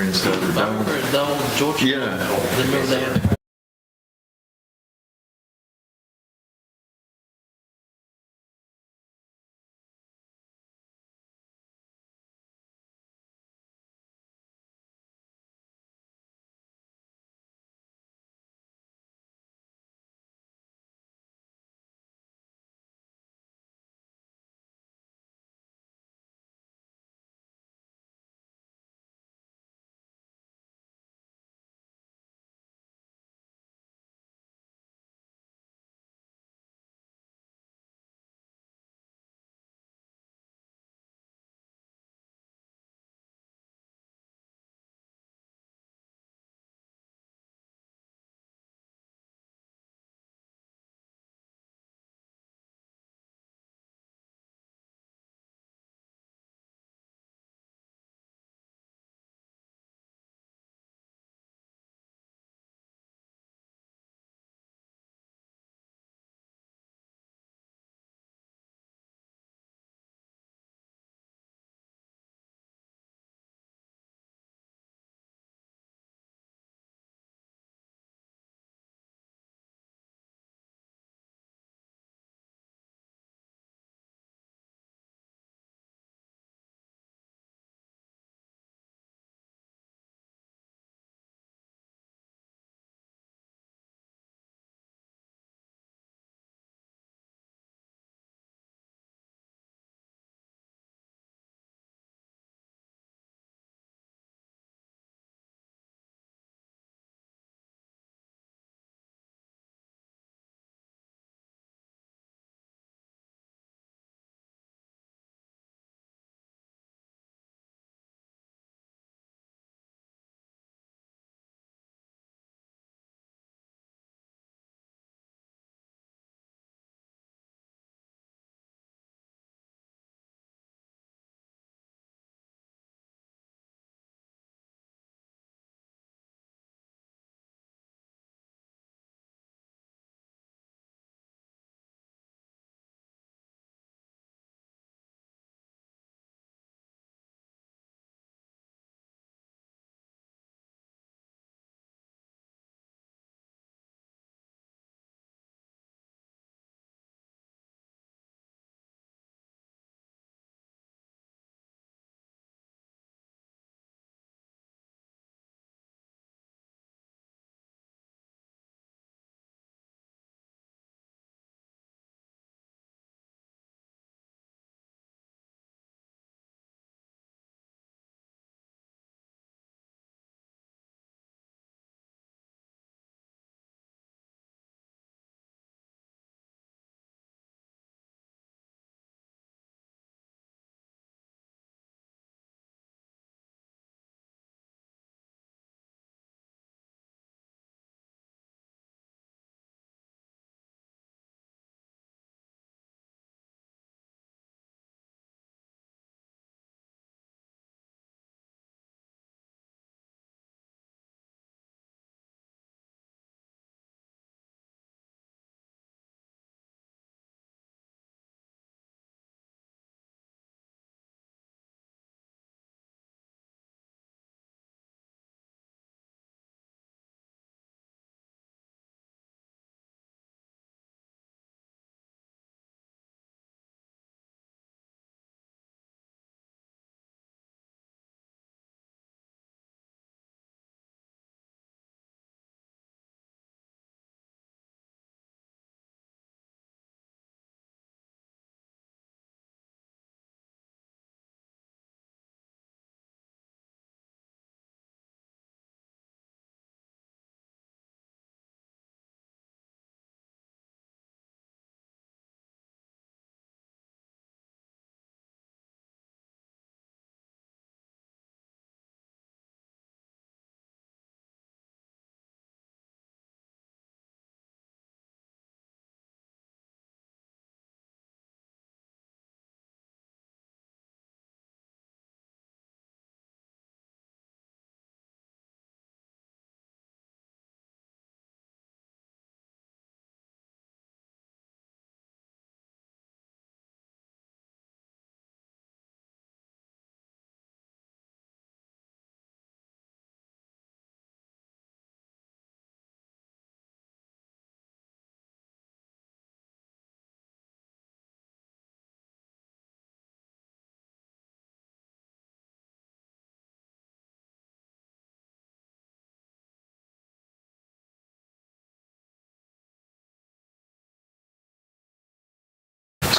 and stuff. I remember the old Georgia. Yeah. Remember that?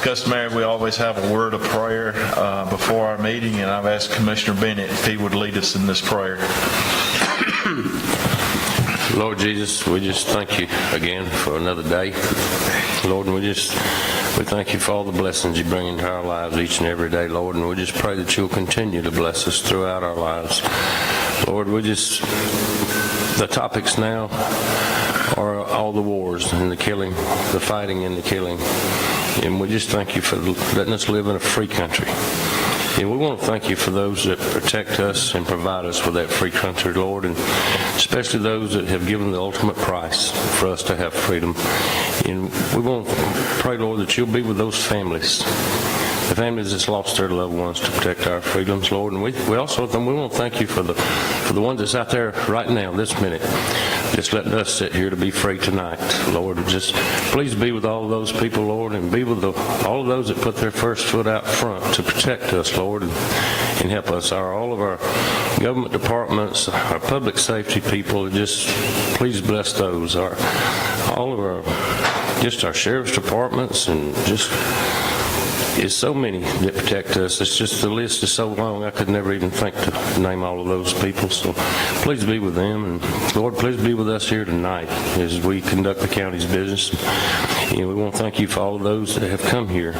As customary, we always have a word of prayer before our meeting, and I've asked Commissioner Bennett if he would lead us in this prayer. Lord Jesus, we just thank you again for another day. Lord, and we thank you for all the blessings you bring into our lives each and every day, Lord, and we just pray that you'll continue to bless us throughout our lives. Lord, the topics now are all the wars and the killing, the fighting and the killing, and we just thank you for letting us live in a free country. And we want to thank you for those that protect us and provide us with that free country, Lord, and especially those that have given the ultimate price for us to have freedom. And we want to pray, Lord, that you'll be with those families, the families that's lost their loved ones, to protect our freedoms, Lord. And we also we want to thank you for the ones that's out there right now, this minute, just letting us sit here to be free tonight, Lord. Just please be with all of those people, Lord, and be with all of those that put their first foot out front to protect us, Lord, and help us. All of our government departments, our public safety people, just please bless those. All of our sheriff's departments, and just it's so many that protect us. It's just, the list is so long, I could never even think to name all of those people. So please be with them, and Lord, please be with us here tonight as we conduct the county's business. And we want to thank you for all of those that have come here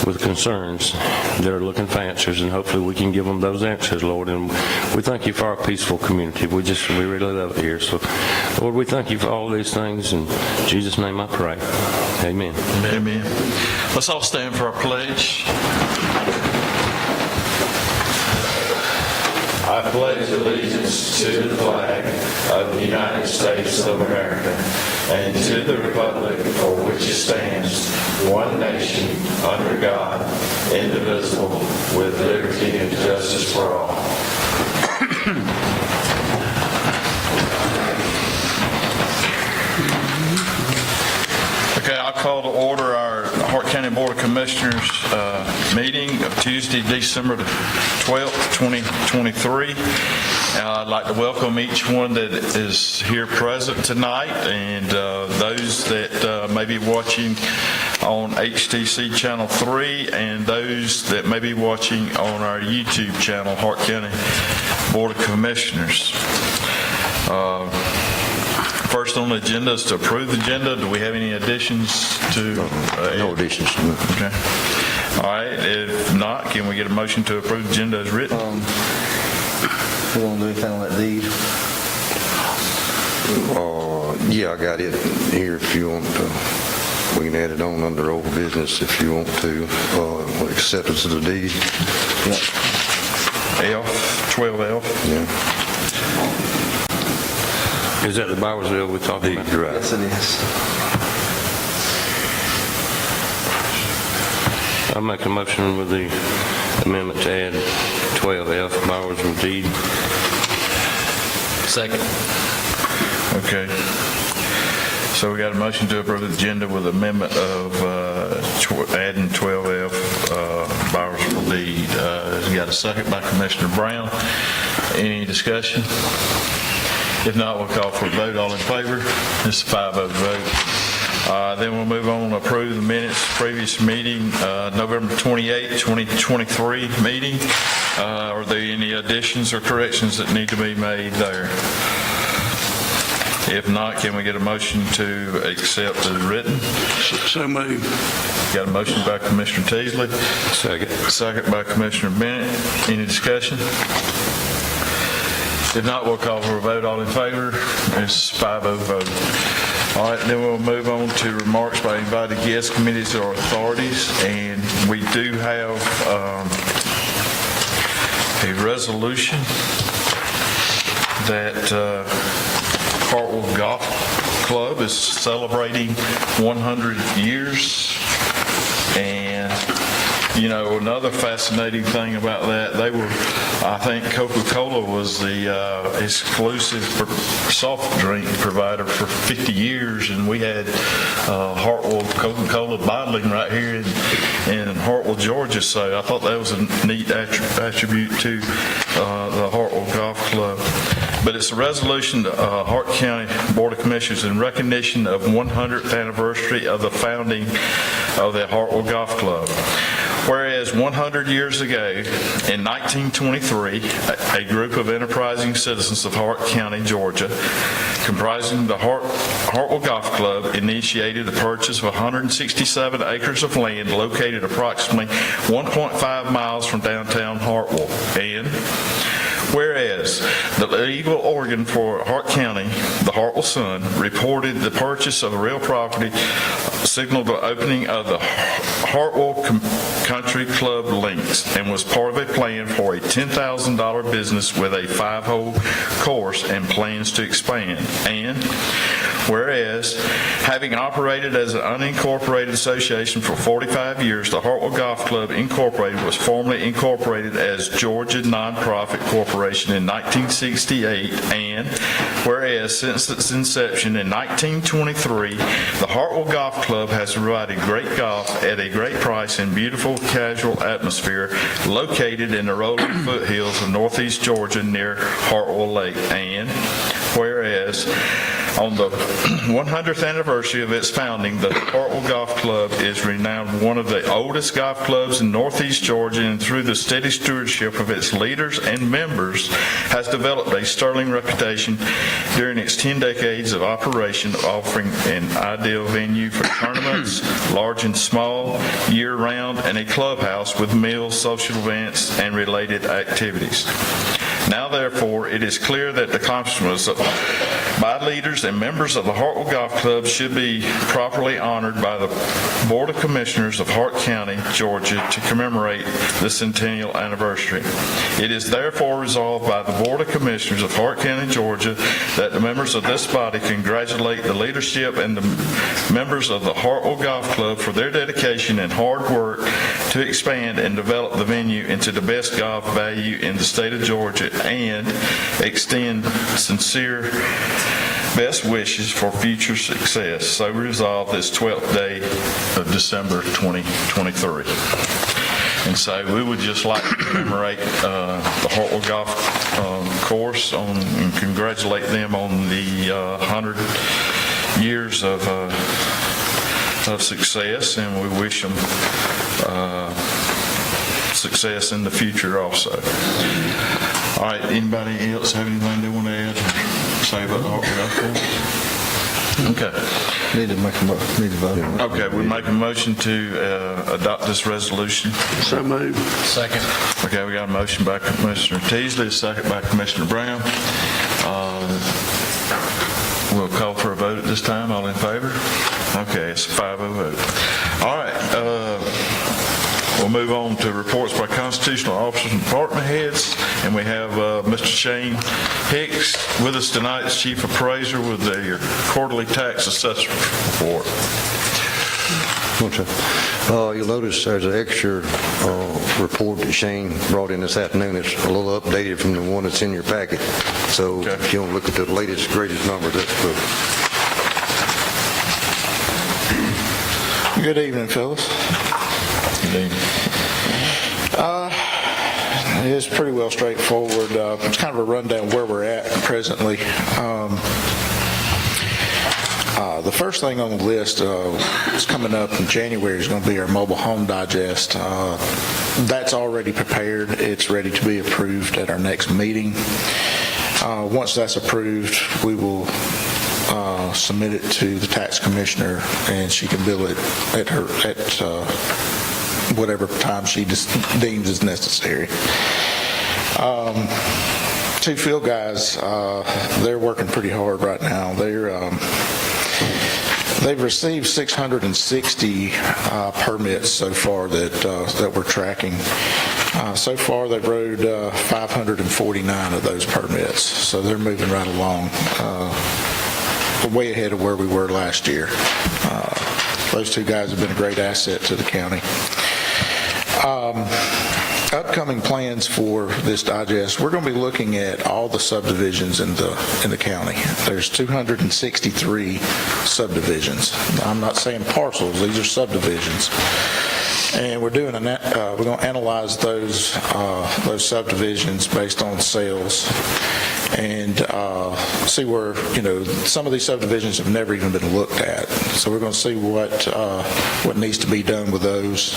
with concerns that are looking for answers, and hopefully we can give them those answers, Lord. And we thank you for our peaceful community. We really love it here. So, Lord, we thank you for all of these things. In Jesus' name I pray. Amen. Amen. Let's all stand for our pledge. I pledge allegiance to the flag of the United States of America and to the republic for which it stands, one nation, under God, indivisible, with liberty and justice for all. Okay, I'll call to order our Hart County Board of Commissioners meeting of Tuesday, December 12th, 2023. I'd like to welcome each one that is here present tonight, and those that may be watching on HTC Channel 3, and those that may be watching on our YouTube channel, Hart County Board of Commissioners. First on the agenda is to approve the agenda. Do we have any additions to? No additions. Okay. All right. If not, can we get a motion to approve the agenda as written? We want to do anything on that deed? Yeah, I got it here if you want to. We can add it on under old business if you want to. Acceptance of the deed. Yeah. 12F. Yeah. Is that the Bowersville we're talking about? Right. Yes, it is. I'll make a motion with the amendment to add 12F, Bowersville deed. Second. Okay. So we got a motion to approve the agenda with amendment of adding 12F Bowersville deed. We got a second by Commissioner Brown. Any discussion? If not, we'll call for a vote. All in favor? It's a 5-0 vote. Then we'll move on to approve the minutes previous meeting, November 28, 2023 meeting. Are there any additions or corrections that need to be made there? If not, can we get a motion to accept as written? So moved. Got a motion by Commissioner Teasley. Second. Second by Commissioner Bennett. Any discussion? If not, we'll call for a vote. All in favor? It's 5-0 vote. All right, then we'll move on to remarks by invited guests, committees, or authorities. And we do have a resolution that Hartwell Golf Club is celebrating 100 years. And you know, another fascinating thing about that, I think Coca-Cola was the exclusive soft drink provider for 50 years, and we had Hartwell Coca-Cola bottling right here in Hartwell, Georgia. So I thought that was a neat attribute to the Hartwell Golf Club. But it's a resolution to Hart County Board of Commissioners in recognition of 100th anniversary of the founding of the Hartwell Golf Club. Whereas 100 years ago, in 1923, a group of enterprising citizens of Hart County, Georgia, comprising the Hartwell Golf Club, initiated the purchase of 167 acres of land located approximately 1.5 miles from downtown Hartwell. And whereas the legal organ for Hart County, the Hartwell Sun, reported the purchase of the real property signaled the opening of the Hartwell Country Club links and was part of a plan for a $10,000 business with a 5-hole course and plans to expand. And whereas, having operated as an unincorporated association for 45 years, the Hartwell Golf Club Incorporated was formally incorporated as Georgia Nonprofit Corporation in 1968, and whereas since its inception in 1923, the Hartwell Golf Club has provided great golf at a great price and beautiful casual atmosphere located in the rolling foothills of northeast Georgia near Hartwell Lake. And whereas on the 100th anniversary of its founding, the Hartwell Golf Club is renowned one of the oldest golf clubs in northeast Georgia, and through the steady stewardship of its leaders and members has developed a sterling reputation during its 10 decades of operation, offering an ideal venue for tournaments, large and small, year-round, and a clubhouse with meals, social events, and related activities. Now, therefore, it is clear that the accomplishments by leaders and members of the Hartwell Golf Club should be properly honored by the Board of Commissioners of Hart County, Georgia, to commemorate the centennial anniversary. It is therefore resolved by the Board of Commissioners of Hart County, Georgia, that the members of this body congratulate the leadership and the members of the Hartwell Golf Club for their dedication and hard work to expand and develop the venue into the best golf value in the state of Georgia, and extend sincere best wishes for future success. So resolved this 12th day of December 2023. And so we would just like to commemorate the Hartwell Golf course and congratulate them on the 100 years of success, and we wish them success in the future also. All right, anybody else have anything they want to add or say about the Hartwell Golf Course? Okay. Need to vote. Okay, we make a motion to adopt this resolution. So moved. Second. Okay, we got a motion by Commissioner Teasley, a second by Commissioner Brown. We'll call for a vote at this time. All in favor? Okay, it's a 5-0 vote. All right. We'll move on to reports by constitutional officers and department heads, and we have Mr. Shane Hicks with us tonight as Chief Appraiser with the quarterly tax assessment report. You'll notice there's an extra report that Shane brought in this afternoon. It's a little updated from the one that's in your packet. So Okay. If you want to look at the latest, greatest numbers, that's good. Good evening, Phyllis. It's pretty well straightforward. It's kind of a rundown where we're at presently. The first thing on the list is coming up in January is going to be our mobile home digest. That's already prepared. It's ready to be approved at our next meeting. Once that's approved, we will submit it to the tax commissioner, and she can bill it at whatever time she deems is necessary. Two field guys, they're working pretty hard right now. They've received 660 permits so far that we're tracking. So far, they've rode 549 of those permits, so they're moving right along, way ahead of where we were last year. Those two guys have been a great asset to the county. Upcoming plans for this digest, we're going to be looking at all the subdivisions in the county. There's 263 subdivisions. I'm not saying parcels, these are subdivisions. And we're going to analyze those subdivisions based on sales and see where, some of these subdivisions have never even been looked at. So we're going to see what needs to be done with those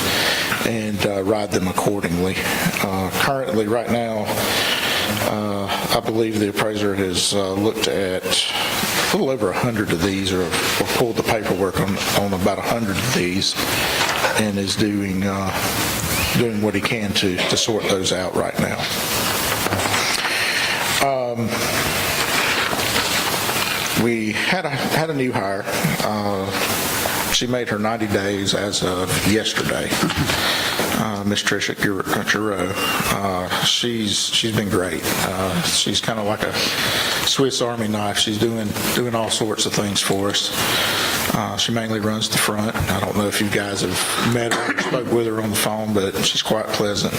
and ride them accordingly. Currently, right now, I believe the appraiser has looked at a little over 100 of these, or pulled the paperwork on about 100 of these, and is doing what he can to sort those out right now. We had a new hire. She made her 90 days as of yesterday. Miss Tricia Giroux. She's been great. She's kind of like a Swiss Army knife. She's doing all sorts of things for us. She mainly runs the front. I don't know if you guys have met her or spoke with her on the phone, but she's quite pleasant.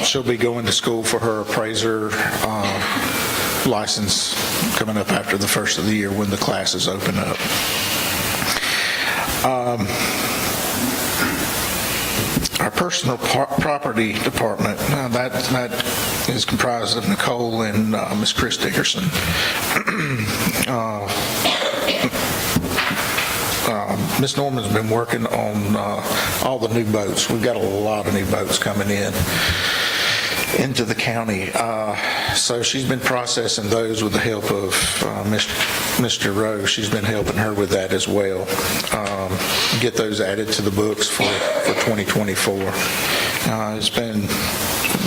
She'll be going to school for her appraiser license coming up after the first of the year when the classes open up. Our personal property department, that is comprised of Nicole and Miss Chris Dickerson. Miss Norman's been working on all the new boats. We've got a lot of new boats coming into the county. So she's been processing those with the help of Mr. Rowe. She's been helping her with that as well. Get those added to the books for 2024. It's been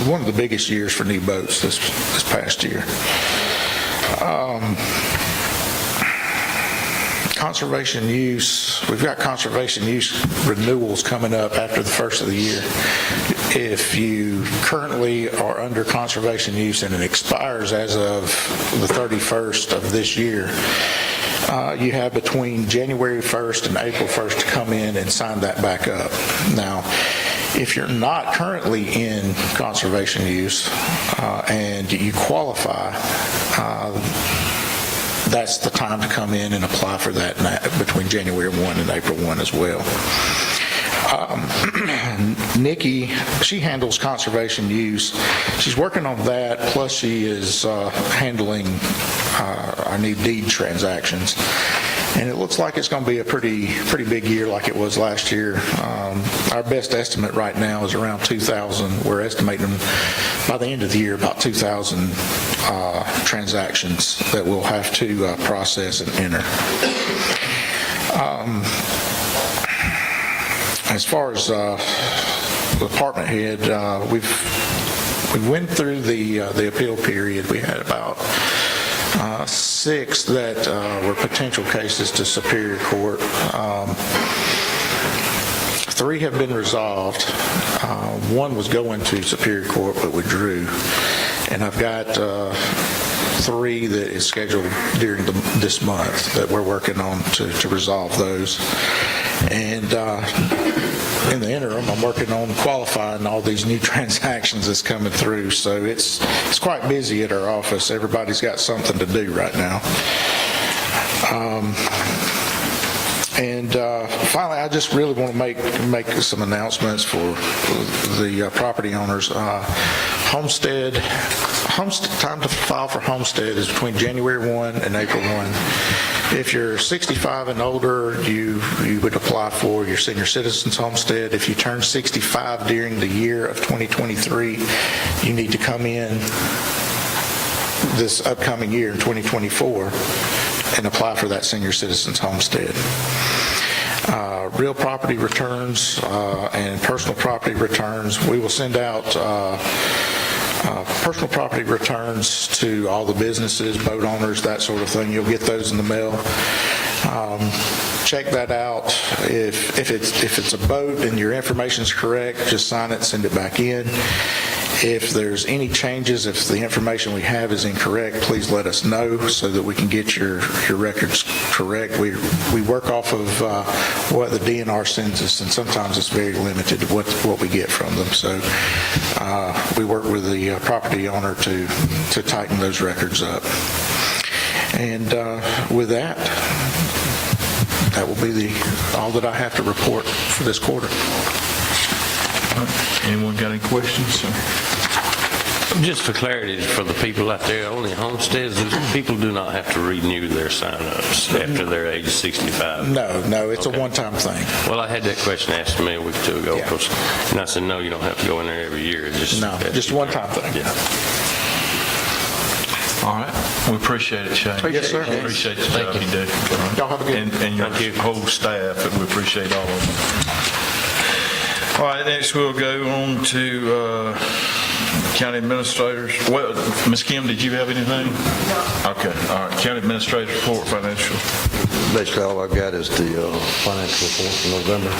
one of the biggest years for new boats this past year. Conservation use, we've got conservation use renewals coming up after the first of the year. If you currently are under conservation use and it expires as of the 31st of this year, you have between January 1st and April 1st to come in and sign that back up. Now, if you're not currently in conservation use and you qualify, that's the time to come in and apply for that between January 1 and April 1 as well. Nikki, she handles conservation use. She's working on that, plus she is handling our new deed transactions. And it looks like it's going to be a pretty big year like it was last year. Our best estimate right now is around 2,000. We're estimating by the end of the year about 2,000 transactions that we'll have to process and enter. As far as the department head, we went through the appeal period. We had about 6 that were potential cases to Superior Court. 3 have been resolved. 1 was going to Superior Court but withdrew. And I've got 3 that is scheduled during this month that we're working on to resolve those. And in the interim, I'm working on qualifying all these new transactions that's coming through. So it's quite busy at our office. Everybody's got something to do right now. Finally, I just really want to make some announcements for the property owners. Homestead, time to file for homestead is between January 1 and April 1. If you're 65 and older, you would apply for your senior citizens homestead. If you turn 65 during the year of 2023, you need to come in this upcoming year in 2024 and apply for that senior citizens homestead. Real property returns and personal property returns, we will send out personal property returns to all the businesses, boat owners, that sort of thing. You'll get those in the mail. Check that out. If it's a boat and your information is correct, just sign it, send it back in. If there's any changes, if the information we have is incorrect, please let us know so that we can get your records correct. We work off of what the DNR sends us, and sometimes it's very limited what we get from them. So we work with the property owner to tighten those records up. And with that will be all that I have to report for this quarter. Anyone got any questions? Just for clarity, for the people out there, only homesteads, people do not have to renew their sign-ups after they're age 65. No, it's Okay. a one-time thing. Well, I had that question asked to me a week or two ago, Yeah. and I said, no, you don't have to go in there every year. It's just No, just a one-time thing. Yeah. All right. We appreciate it, Shane. Yes, sir. We appreciate the job you do. Y'all have a good- And your Thank you. whole staff, and we appreciate all of them. All right, next we'll go on to county administrators. Well, Ms. Kim, did you have anything? No. Okay, all right. County administrators report financial. Basically, all I've got is the financial report for November.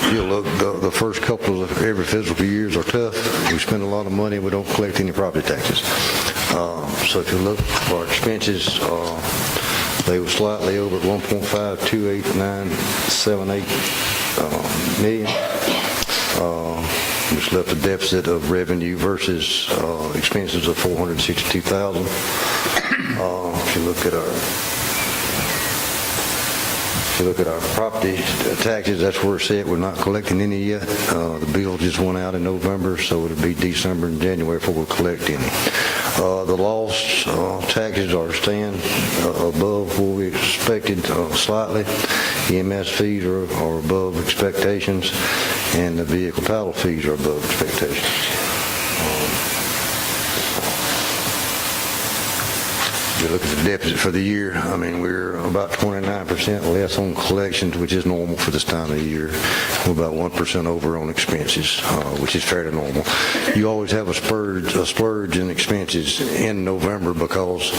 If you look, the first couple of every fiscal years are tough. We spend a lot of money, we don't collect any property taxes. So if you look for our expenses, they were slightly over 1.528978 million. Which left a deficit of revenue versus expenses of 462,000. If you look at our property taxes, that's where it's at. We're not collecting any yet. The bill just went out in November, so it'll be December and January before we collect any. The loss taxes are staying above what we expected slightly. EMS fees are above expectations, and the vehicle title fees are above expectations. If you look at the deficit for the year, I mean, we're about 29% less on collections, which is normal for this time of the year. We're about 1% over on expenses, which is fairly normal. You always have a splurge in expenses in November because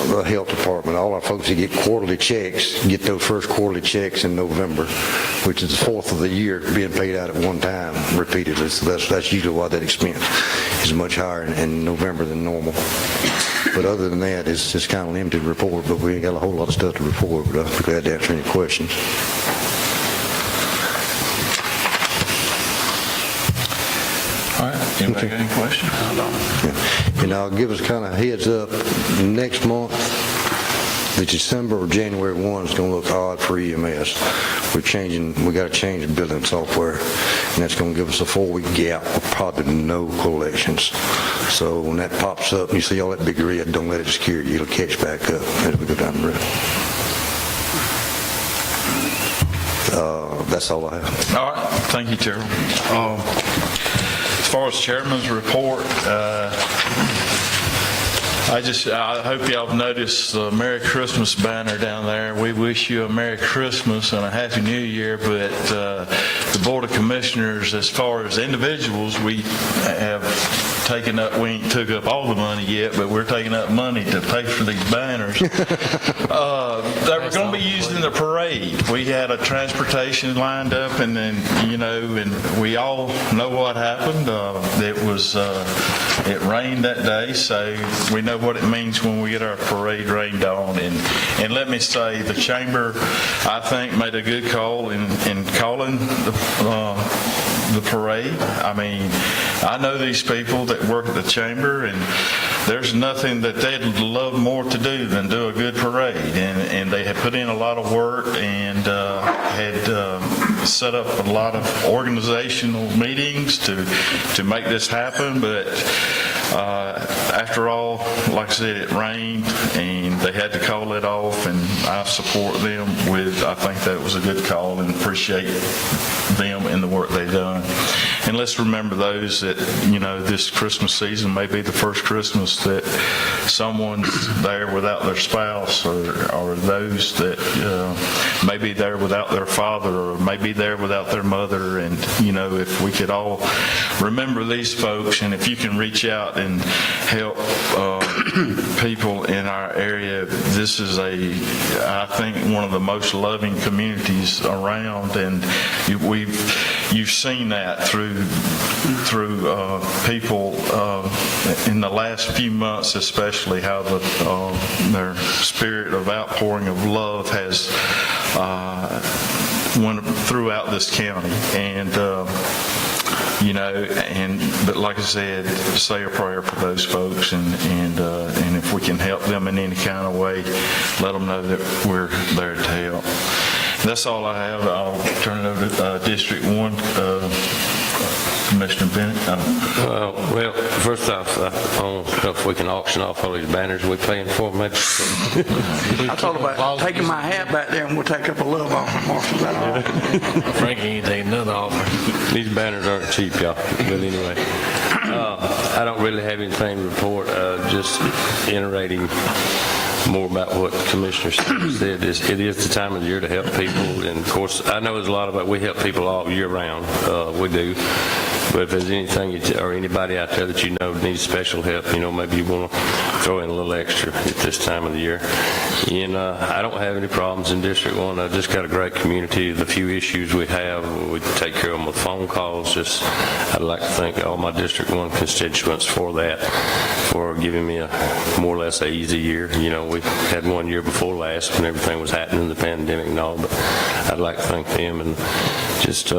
the health department, all our folks that get quarterly checks, get those first quarterly checks in November, which is the fourth of the year being paid out at one time repeatedly. So that's usually why that expense is much higher in November than normal. But other than that, it's just kind of limited report, but we ain't got a whole lot of stuff to report, but I'll be glad to answer any questions. All right. Anybody got any questions? Yeah. And I'll give us kind of heads up, next month, the December or January 1 is going to look odd for EMS. We got to change the billing software, and that's going to give us a 4-week gap with probably no collections. So when that pops up and you see all that big red, don't let it scare you. It'll catch back up as we go down the road. That's all I have. All right. Thank you, Terrell. As far as chairman's report, I hope y'all have noticed the Merry Christmas banner down there. We wish you a Merry Christmas and a Happy New Year, but the Board of Commissioners, as far as individuals, we have taken up, we ain't took up all the money yet, but we're taking up money to pay for these banners. They were going to be used in the parade. We had a transportation lined up, and then, and we all know what happened. It rained that day, so we know what it means when we get our parade rained on. And let me say, the chamber, I think, made a good call in calling the parade. I mean, I know these people that work at the chamber, and there's nothing that they'd love more to do than do a good parade. And they had put in a lot of work and had set up a lot of organizational meetings to make this happen. But after all, like I said, it rained and they had to call it off, and I support them I think that was a good call, and appreciate them and the work they've done. And let's remember those that, this Christmas season may be the first Christmas that someone's there without their spouse, or those that may be there without their father, or may be there without their mother. And, if we could all remember these folks, and if you can reach out and help people in our area, this is I think, one of the most loving communities around, and you've seen that through people in the last few months, especially how their spirit of outpouring of love has went throughout this county. And but like I said, say a prayer for those folks, and if we can help them in any kind of way, let them know that we're there to help. That's all I have. I'll turn it over to District 1 Bennett? Well, first off, I don't know if we can auction off all these banners we're paying for, maybe. I thought about taking my hat back there and we'll take up a little off Marshall. Frankie ain't taking none offer. These banners aren't cheap, y'all, but anyway. I don't really have anything to report, just iterating more about what Commissioner Stevens said. It is the time of the year to help people, and of course, I know there's a lot of it. We help people all year round, we do. But if there's anything or anybody out there that you know needs special help, maybe you want to throw in a little extra at this time of the year. And I don't have any problems in District 1. I've just got a great community. The few issues we have, we take care of them with phone calls. I'd like to thank all my District 1 constituents for that, for giving me a more or less an easy year. We had one year before last when everything was happening, the pandemic and all, but I'd like to thank them and just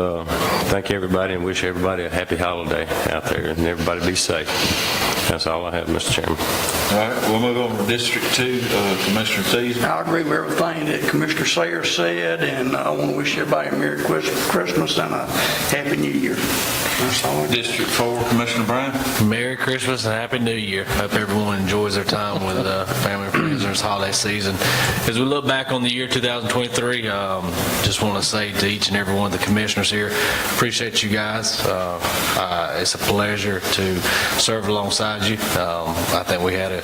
thank everybody and wish everybody a happy holiday out there and everybody be safe. That's all I have, Mr. Chairman. All right, we'll move on to District 2, Commissioner Teasdale. I agree with everything that Commissioner Sayer said, and I want to wish everybody a Merry Christmas and a Happy New Year. That's all I got. District 4, Commissioner Brown. Merry Christmas and Happy New Year. Hope everyone enjoys their time with family and friends this holiday season. As we look back on the year 2023, just want to say to each and every one of the commissioners here, appreciate you guys. It's a pleasure to serve alongside you. I think we had a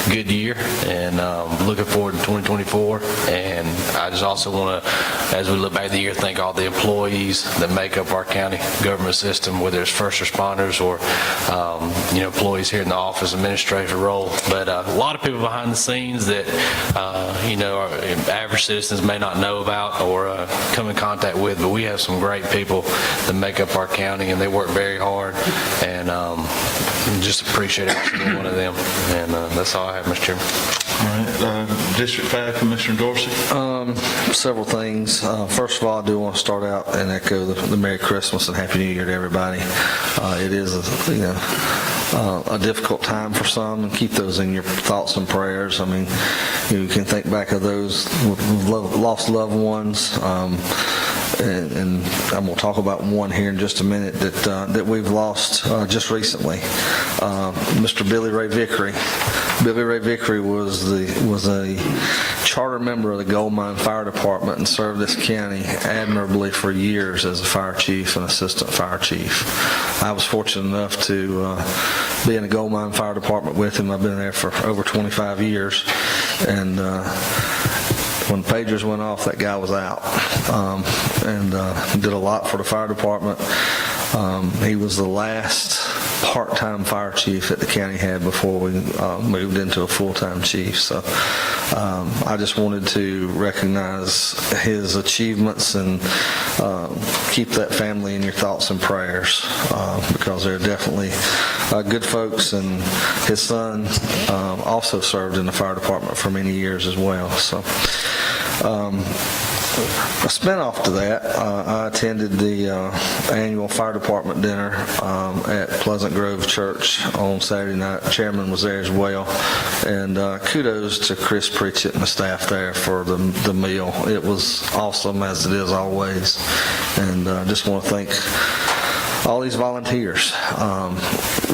good year, and looking forward to 2024. And I just also want to, as we look back at the year, thank all the employees that make up our county government system, whether it's first responders or employees here in the office administrative role. But a lot of people behind the scenes that our average citizens may not know about or come in contact with. But we have some great people that make up our county, and they work very hard. And just appreciate every single one of them. And that's all I have, Mr. Chairman. All right, District 5, Commissioner Dorsey. Several things. First of all, I do want to start out and echo the Merry Christmas and Happy New Year to everybody. It is a difficult time for some, and keep those in your thoughts and prayers. I mean, you can think back of those who've lost loved ones. And I'm going to talk about one here in just a minute that we've lost just recently. Mr. Billy Ray Vickery. Billy Ray Vickery was a charter member of the Gold Mine Fire Department and served this county admirably for years as a fire chief and assistant fire chief. I was fortunate enough to be in the Gold Mine Fire Department with him. I've been there for over 25 years, and when the pagers went off, that guy was out, and did a lot for the fire department. He was the last part-time fire chief that the county had before we moved into a full-time chief. So I just wanted to recognize his achievements and keep that family in your thoughts and prayers, because they're definitely good folks, and his son also served in the fire department for many years as well. So a spinoff to that, I attended the annual fire department dinner at Pleasant Grove Church on Saturday night. Chairman was there as well, and kudos to Chris Pritchett and the staff there for the meal. It was awesome, as it is always, and just want to thank all these volunteers.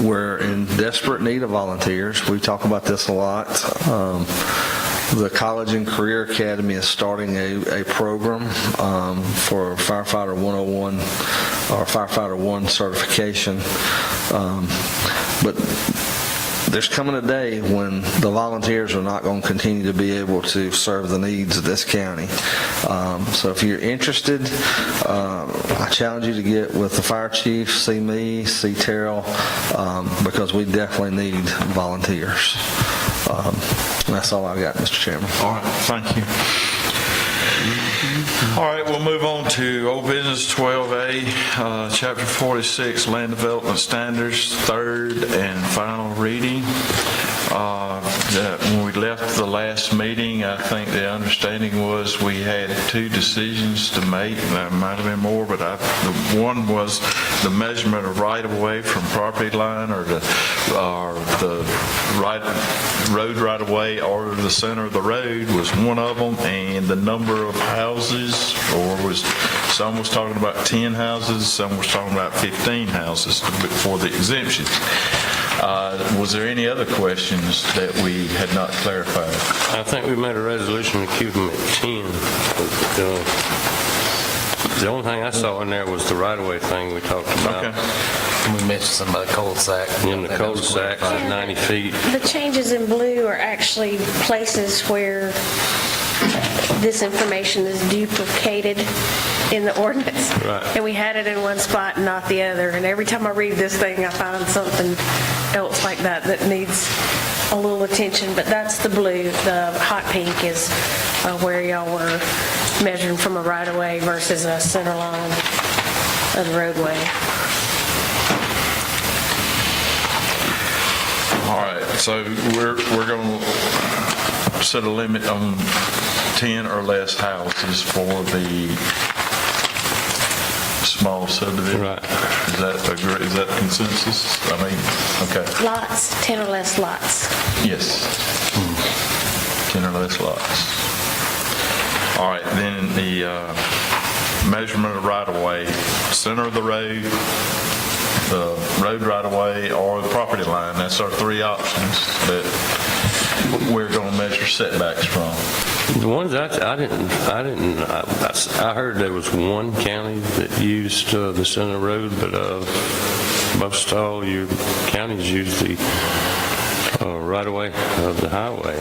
We're in desperate need of volunteers. We talk about this a lot. The College and Career Academy is starting a program for Firefighter 101 or Firefighter 1 certification. But there's coming a day when the volunteers are not going to continue to be able to serve the needs of this county. So if you're interested, I challenge you to get with the fire chief, see me, see Terrell, because we definitely need volunteers. That's all I got, Mr. Chairman. All right, thank you. All right, we'll move on to old business 12A, Chapter 46, Land Development Standards, third and final reading. When we left the last meeting, I think the understanding was we had two decisions to make. There might have been more, but the one was the measurement of right-of-way from property line, or the road right-of-way, or the center of the road was one of them, and the number of houses, or was some was talking about 10 houses, some was talking about 15 houses for the exemptions. Was there any other questions that we had not clarified? I think we made a resolution to keep them at 10. The only thing I saw in there was the right-of-way thing we talked about. Okay. We mentioned something about cul-de-sac. In the cul-de-sac, 90 feet. The changes in blue are actually places where this information is duplicated in the ordinance. Right. And we had it in one spot and not the other. And every time I read this thing, I find something else like that that needs a little attention. But that's the blue. The hot pink is where y'all were measuring from a right-of-way versus a center line of the roadway. All right, so we're going to set a limit on 10 or less houses for the small subdivision. Right. Is that consensus? I mean, okay. Lots, 10 or less lots. Yes. 10 or less lots. All right, then the measurement of right-of-way, center of the road, the road right-of-way, or the property line. That's our three options that we're going to measure setbacks from. The ones I heard there was one county that used the center road, but most all your counties use the right-of-way of the highway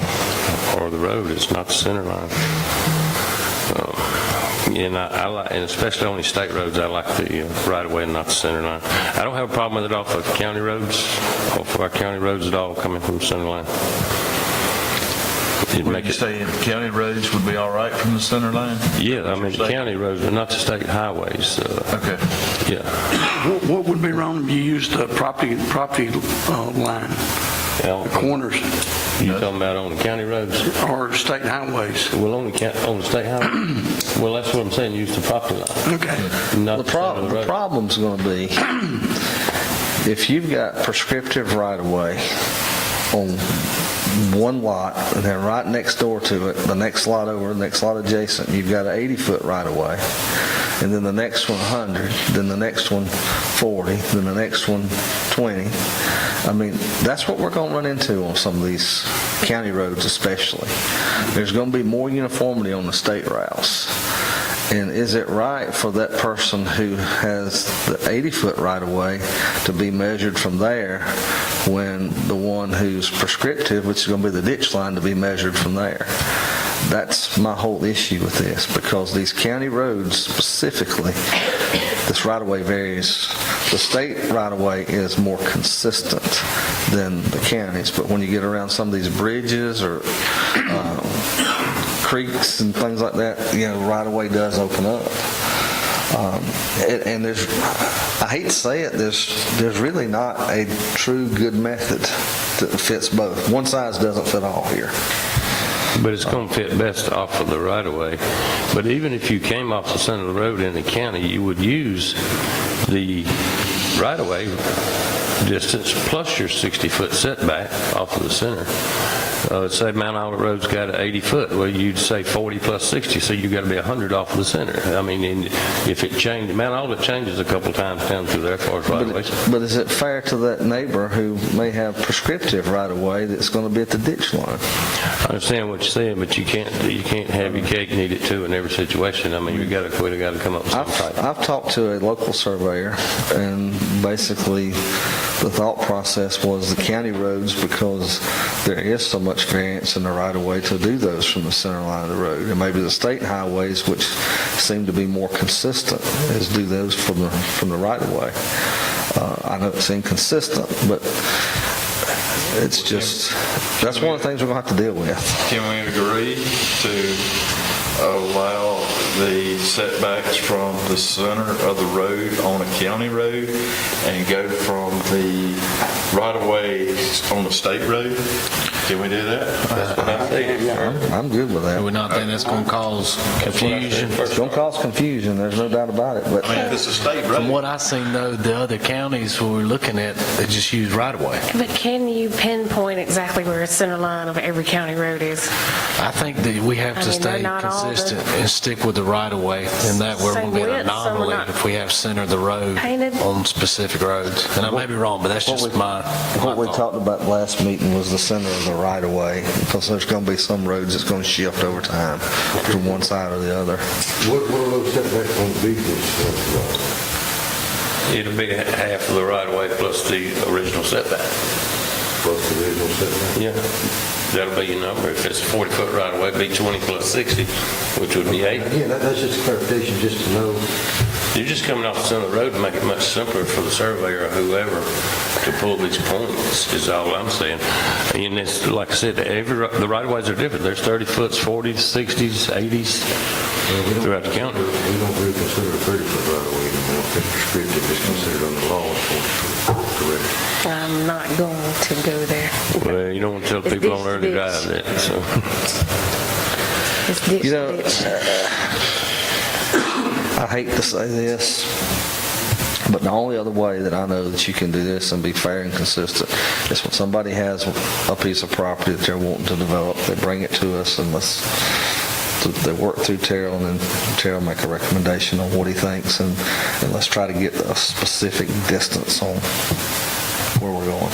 or the road. It's not the center line. And and especially on these state roads, I like the right-of-way and not the center line. I don't have a problem with it off of county roads, off our county roads at all, coming from the center line. Would you say the county roads would be all right from the center line? Yeah, I mean, the county roads, but not the state highways. Okay. Yeah. What would be wrong if you used the property line, the corners, You talking about on the county roads? or state highways? Well, on the state highway? Well, that's what I'm saying, use the property line. Okay. Not The center of the road. problem's going to be, if you've got prescriptive right-of-way on one lot, and then right next door to it, the next lot over, the next lot adjacent, you've got an 80-foot right-of-way, and then the next one 100, then the next one 40, then the next one 20. I mean, that's what we're going to run into on some of these county roads especially. There's going to be more uniformity on the state routes. And is it right for that person who has the 80-foot right-of-way to be measured from there when the one who's prescriptive, which is going to be the ditch line, to be measured from there? That's my whole issue with this, because these county roads specifically, this right-of-way varies. The state right-of-way is more consistent than the counties, but when you get around some of these bridges or creeks and things like that, right-of-way does open up. And there's, I hate to say it, there's really not a true good method that fits both. One size doesn't fit all here. But it's going to fit best off of the right-of-way. But even if you came off the center of the road in the county, you would use the right-of-way distance plus your 60-foot setback off of the center. Say Mount Olive Road's got 80 foot, well, you'd say 40 plus 60, so you got to be 100 off of the center. I mean, if it changed, Mount Olive changes a couple times down through there as far as right-of-ways. But is it fair to that neighbor who may have prescriptive right-of-way that's going to be at the ditch line? I understand what you're saying, but you can't have your cake and eat it too in every situation. I mean, we got to come up with some type. I've talked to a local surveyor, and basically the thought process was the county roads, because there is so much variance in the right-of-way, to do those from the center line of the road. And maybe the state highways, which seem to be more consistent, is do those from the right-of-way. I know it's inconsistent, but it's just, that's one of the things we're going to have to deal with. Can we agree to allow the setbacks from the center of the road on a county road and go from the right-of-way on the state road? Can we do that? That's what I think. I'm good with that. Do we not think that's going to cause confusion? It's going to cause confusion, there's no doubt about it. But I mean, if it's a state road. From what I've seen, though, the other counties where we're looking at, they just use right-of-way. But can you pinpoint exactly where a center line of every county road is? I think that we have to I mean, they're stay not all consistent and stick with the right-of-way, and that we're going to be an Same width, some are anomaly not if we have center of the road painted. on specific roads. And I may be wrong, but that's just my What we thought. talked about last meeting was the center of the right-of-way, because there's going to be some roads that's going to shift over time to one side or the other. What are those setbacks going to be for this? It'll be half of the right-of-way plus the original setback. Plus the original setback? Yeah, that'll be your number. If it's a 40-foot right-of-way, it'd be 20 plus 60, which would be 8. Again, that's just clarification, just to know. You're just coming off the center of the road to make it much simpler for the surveyor or whoever to pull these points, is all I'm saying. And it's, like I said, the right-of-ways are different. There's 30-foots, 40s, 60s, 80s throughout the county. We don't really consider a 30-foot right-of-way anymore. If it's prescriptive, it's considered under law as 40-foot, correct? I'm not going to go there. Well, you don't want to tell people on there to drive that, so. It's ditch You to know, ditch. I hate to say this, but the only other way that I know that you can do this and be fair and consistent is when somebody has a piece of property that they're wanting to develop, they bring it to us and they work through Terrell, and then Terrell make a recommendation on what he thinks, and let's try to get a specific distance on where we're going.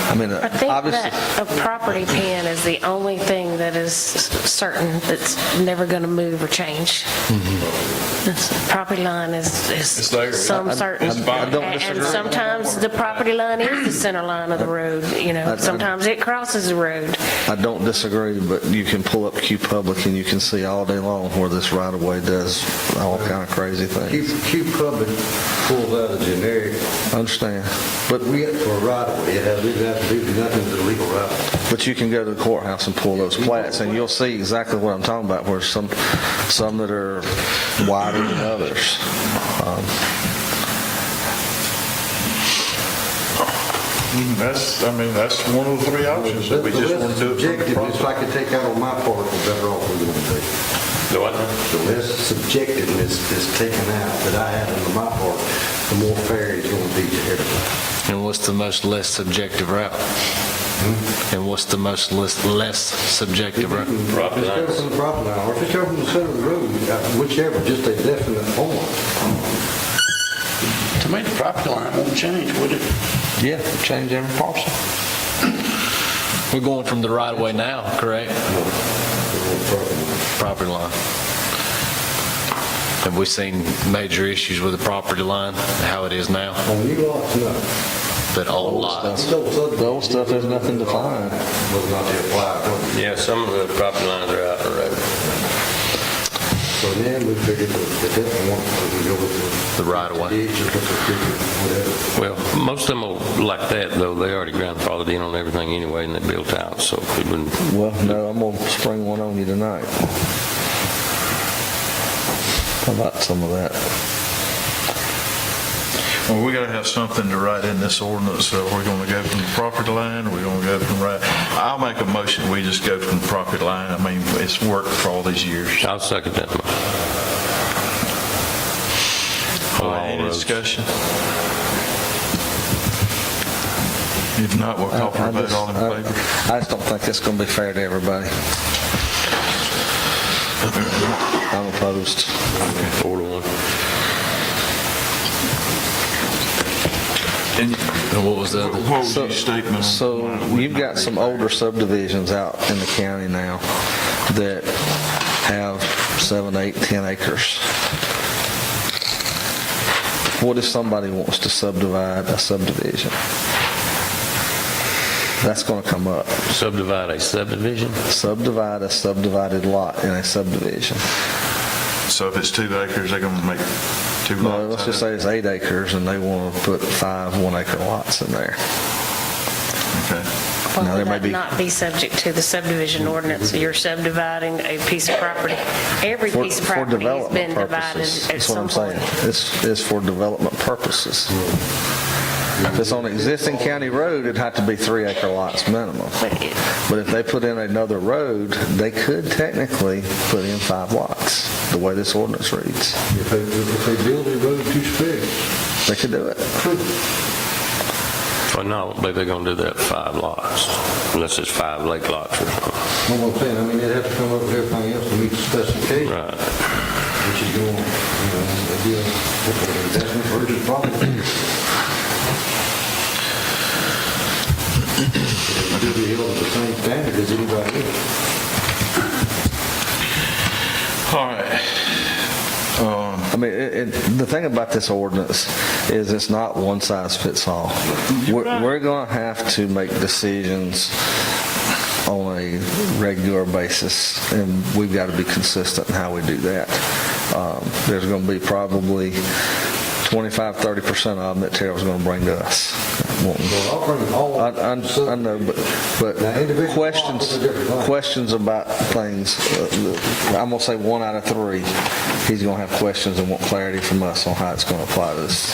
I mean, I think obviously, that a property pin is the only thing that is certain that's never going to move or change. This property line is there. some certain. It's fine. I don't And disagree. sometimes the property line is the center line of the road, sometimes it crosses the road. I don't disagree, but you can pull up Q Public and you can see all day long where this right-of-way does all kind of crazy things. Q Public pulls out a generic, I understand. But we have for a right-of-way, it has to do nothing to the legal right-of-way. But you can go to the courthouse and pull those plats, and you'll see exactly what I'm talking about, where some that are wider than others. That's one of the three options that we just want to do. It from the Subjective, process. if I could take out on my part, the better off we're going to be. Do what? The less subjectiveness is taken out that I have on my part, the more fair it's going to be to everybody. And what's the most less subjective route? And what's the most less subjective route? Property If it's lines. coming from the property line, or if it's coming from the center of the road, whichever, just a definite point. To me, the property line won't change, would it? Yeah, change every parcel. We're going from the right-of-way now, correct? Property line. Have we seen major issues with the property line, how it is now? On new lots, no. But old lots? The old stuff, there's nothing defined. Was not to apply. Yeah, some of the property lines are out in the road. So then we figured the different one, we go with The right-of-way. ditch or whatever. Well, most of them are like that, though. They already grandfathered in on everything anyway, and they built out, so we wouldn't. Well, no, I'm going to spring one on you tonight. How about some of that? Well, we got to have something to write in this ordinance. So we're going to go from the property line, or we're going to go from right. I'll make a motion, we just go from the property line. I mean, it's worked for all these years. I'll second that motion. All right, any discussion? If not, we'll call for a vote. All in favor? I just don't think it's going to be fair to everybody. I'm opposed. 4-1. And what was the other? what was your statement? So you've got some older subdivisions out in the county now that have 7, 8, 10 acres. What if somebody wants to subdivide a subdivision? That's going to come up. Subdivide a subdivision? Subdivide a subdivided lot in a subdivision. So if it's 2 acres, they're going to make 2 lots? No, let's just say it's 8 acres and they want to put 5 1-acre lots in there. Okay. Well, Now, there would may that be- not be subject to the subdivision ordinance? You're subdividing a piece of property. Every For- piece of for property has development been divided purposes. at That's what some I'm saying. point. It's for development purposes. If it's on an existing county road, it'd have to be 3-acre lots minimum. But if they put in another road, they could technically put in 5 lots, the way this ordinance reads. If they build a road too big, They could do it. Well, no, I don't believe they're going to do that 5 lots, unless it's 5 lake lots or something. What I'm saying, I mean, they'd have to come up with everything else to meet the specifications. Right. Which is going, they'd be an investment versus profit. It should be held to the same standard as anybody else. All right. I mean, the thing about this ordinance is it's not one size fits all. We're going to have to make decisions on a regular basis, and we've got to be consistent in how we do that. There's going to be probably 25-30% of them that Terrell's going to bring to us. Well, I'll bring all. I know, but Now, individual laws are different things. questions about things, I'm going to say 1 out of 3, he's going to have questions and want clarity from us on how it's going to apply to this.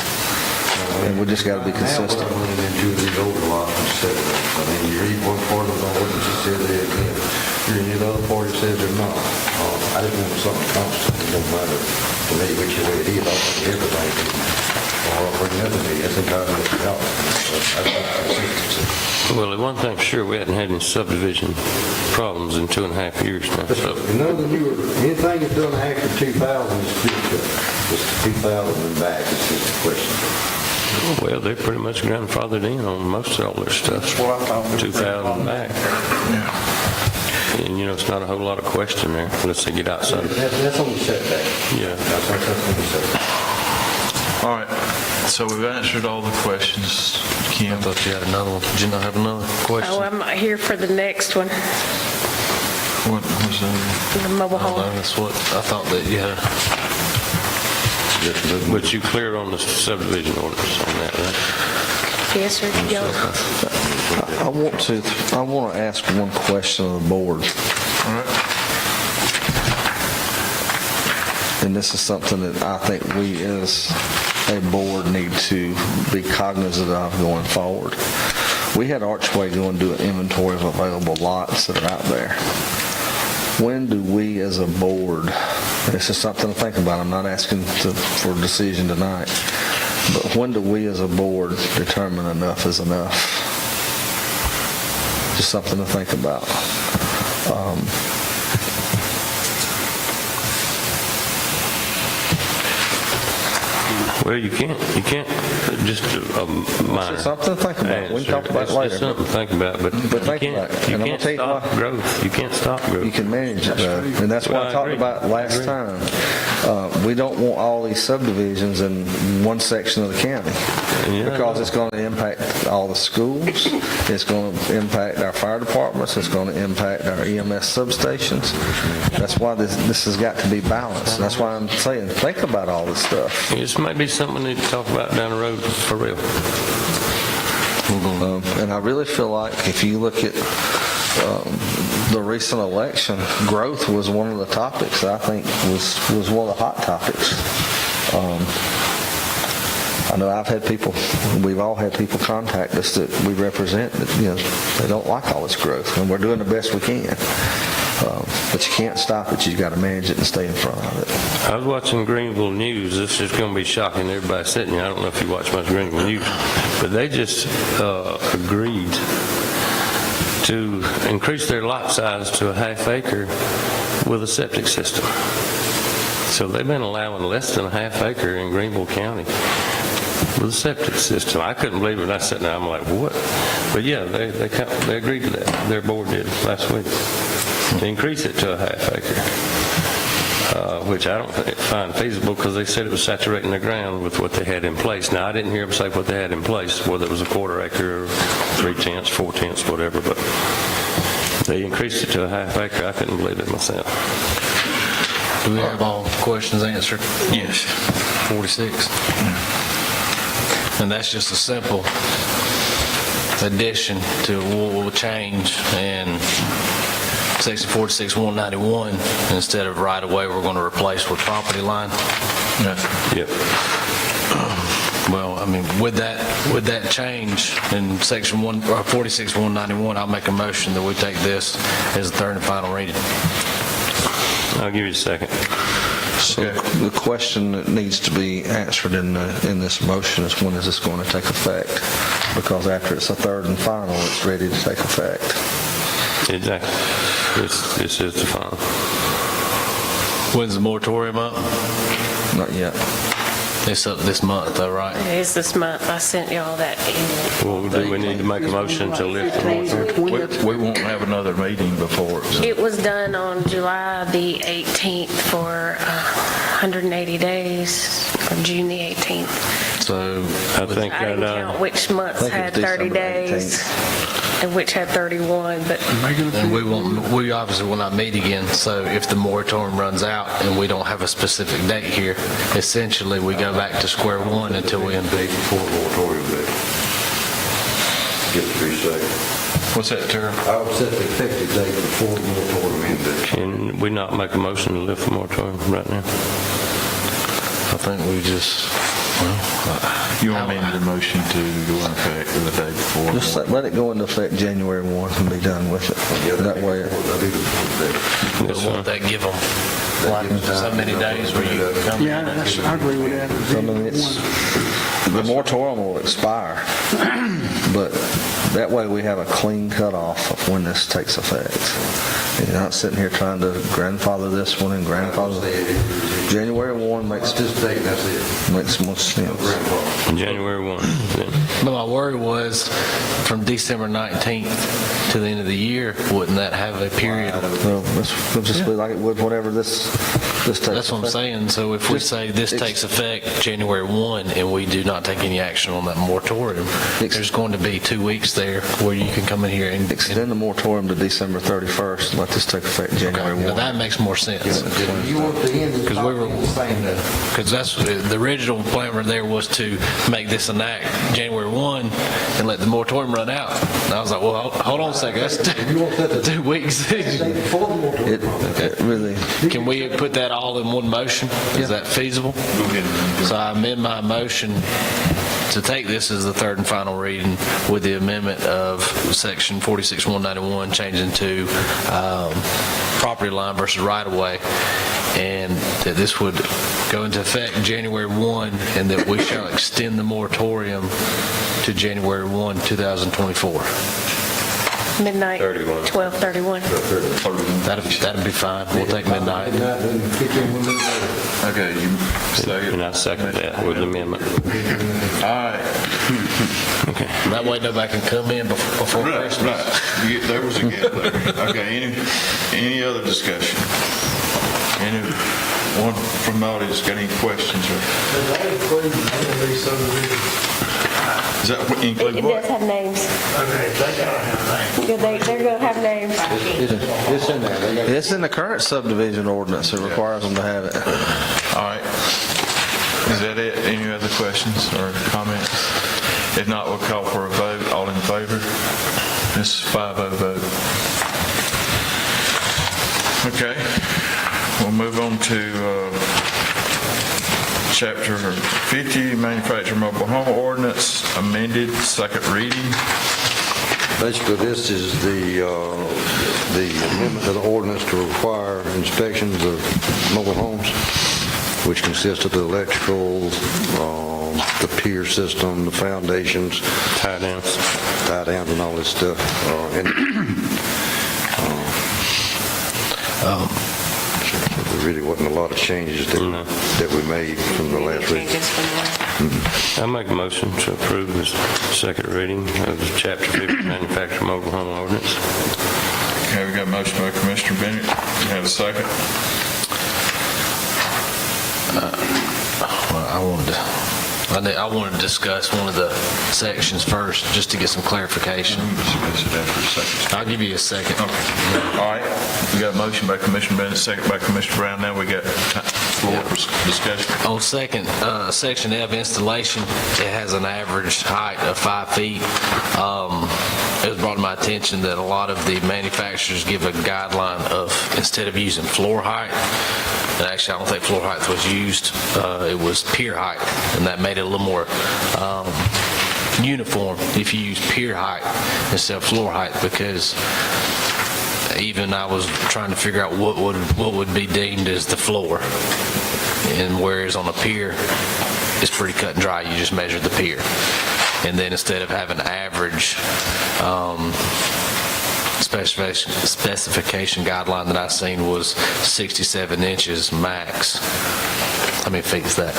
And we just got to be consistent. Now, we're running into these overlaps and setbacks. I mean, you read one part of the ordinance, you said they're against. You read the other part, it says they're not. I just want something constant. It don't matter to me which way it is. I'll bring everything. Or I'll bring nothing. That's entirely up to y'all. That's consistency. Well, one thing for sure, we hadn't had any subdivision problems in 2.5 years now, so. None of the newer, anything that's done after 2000 is good. It's 2000 and back, it's just a question. Well, they're pretty much grandfathered in on most of all their stuff. That's what I thought. 2000 back. And, it's not a whole lot of question there, unless they get outside. That's on the setback. Yeah. That's on the setback. All right. So we've answered all the questions. Kim? I thought you had another one. Did you not have another question? Oh, I'm here for the next one, What was that? the mobile I don't know, home. that's what, I thought that you had. But you clear on the subdivision orders on that, right? Yes, sir. Y'all- I want to ask one question of the board. All right. And this is something that I think we as a board need to be cognizant of going forward. We had Archway go and do an inventory of available lots that are out there. When do we as a board, this is something to think about, I'm not asking for a decision tonight, but when do we as a board determine enough is enough? Just something to think about. Well, you can't, just a minor. It's something to think about. We can talk about it It's later. just something to think about, but you think can't, about it. you And I'm can't gonna tell you stop why. growth. You can't stop growth. You can manage it though, and that's what Well, I I talked agree. about I last agree. time. We don't want all these subdivisions in one section of the county Yeah, because no. it's going to impact all the schools, it's going to impact our fire departments, it's going to impact our EMS substations. That's why this has got to be balanced. That's why I'm saying, think about all this stuff. This might be something we need to talk about down the road for real. And I really feel like if you look at the recent election, growth was one of the topics that I think was one of the hot topics. I know we've all had people contact us that we represent that, they don't like all this growth, and we're doing the best we can. But you can't stop it, you've got to manage it and stay in front of it. I was watching Greenville News. This is going to be shocking to everybody sitting here. I don't know if you watch much Greenville News, but they just agreed to increase their lot size to a half acre with a septic system. So they've been allowing less than a half acre in Greenville County with a septic system. I couldn't believe it when I sat there. I'm like, what? But yeah, they agreed to that. Their board did last week to increase it to a half acre, which I don't find feasible because they said it was saturating the ground with what they had in place. Now, I didn't hear them say what they had in place, whether it was a quarter acre or 3/10, 4/10, whatever, but they increased it to a half acre. I couldn't believe it myself. Do we have all questions answered? Yes. 46. And that's just a simple addition to what will change in section 46-191. Instead of right of way, we're going to replace with property line. Yep. Well, I mean, with that change in section 46-191, I'll make a motion that we take this as the third and final reading. I'll give you a second. So the question that needs to be answered in this motion is, when is this going to take effect? Because after it's a third and final, it's ready to take effect. Exactly. This is the final. When's the moratorium up? Not yet. It's up this month, though, right? It is this month. I sent y'all that email. Well, do we need to make a motion to lift the moratorium? We won't have another meeting before it. So. It was done on July the 18th for 180 days, or June the 18th. So I think I didn't that, count which months I think had it's 30 December days and which had 31, but and we obviously will not meet again, so if the moratorium runs out and we don't have a specific date here, essentially we go back to square one until we invade. Before the moratorium date. Get the 3 seconds. What's that, Tara? I would set the effective date before the moratorium ended. can we not make a motion to lift the moratorium right now? I think we just, You amended the motion to go in effect the day before. Just let it go into effect January 1 and be done with it. That way, That'd be the date. Yes, sir. won't that give them like so many days where you can come in? Yeah, I agree with that. I mean, the moratorium will expire, but that way we have a clean cutoff of when this takes effect. You're not sitting here trying to grandfather this one and grandfather. January 1 makes more sense. January 1. then. But my worry was, from December 19th to the end of the year, wouldn't that have a period? Well, it'll just be like it would whenever this takes effect. That's what I'm saying. So if we Just say this takes effect January 1 and we do not take any action on that moratorium, there's going to be 2 weeks there where you can come in here and Extend the moratorium to December 31st and let this take effect January Now 1. that makes more sense. You want the end of the Because that's, the original plan there was to make this enact January 1 and let the moratorium run out. And I was like, well, hold on a second, that's 2 weeks. It really, Can we put that all in one motion? Is that feasible? So I amend my motion to take this as the third and final reading with the amendment of section 46-191 changing to property line versus right-of-way, and that this would go into effect January 1, and that we shall extend the moratorium to January 1, 2024. midnight, 12:31. That'd be fine. We'll take midnight. Okay, you second. And I second that with the amendment. All right. Okay. That way nobody can come in before Right, Christmas. right. There was a gap there. Okay, any other discussion? Anyone from the audience got any questions? Does that include It what? does have names. Yeah, they're going to have names. It's in there. it's in the current subdivision ordinance. It requires them to have it. All right. Is that it? Any other questions or comments? If not, we'll call for a vote. All in favor? This is 5-0 vote. Okay. We'll move on to Chapter 50, Manufactured Mobile Home Ordinance, amended, second reading. Basically, this is the amendment to the ordinance to require inspections of mobile homes, which consists of the electrical, the pier system, the foundations, Tie downs. and all this stuff. There really wasn't a lot of changes that we made from the last reading. Changes from last. I make a motion to approve this second reading of the Chapter 50 Manufactured Mobile Home Ordinance. Okay, we got a motion by Commissioner Bennett. You have a second? Well, I wanted to discuss one of the sections first, just to get some clarification. I'll give you a second. Okay. All right. We got a motion by Commissioner Bennett, second by Commissioner Brown. Now we got floor for discussion. On second, section F, installation, it has an average height of 5 feet. It was brought to my attention that a lot of the manufacturers give a guideline of, instead of using floor height, and actually I don't think floor height was used, it was pier height, and that made it a little more uniform if you use pier height instead of floor height, because even I was trying to figure out what would be deemed as the floor, and whereas on a pier, it's pretty cut and dry. You just measure the pier, and then instead of having average specification guideline that I seen was 67 inches max. How many feet is that?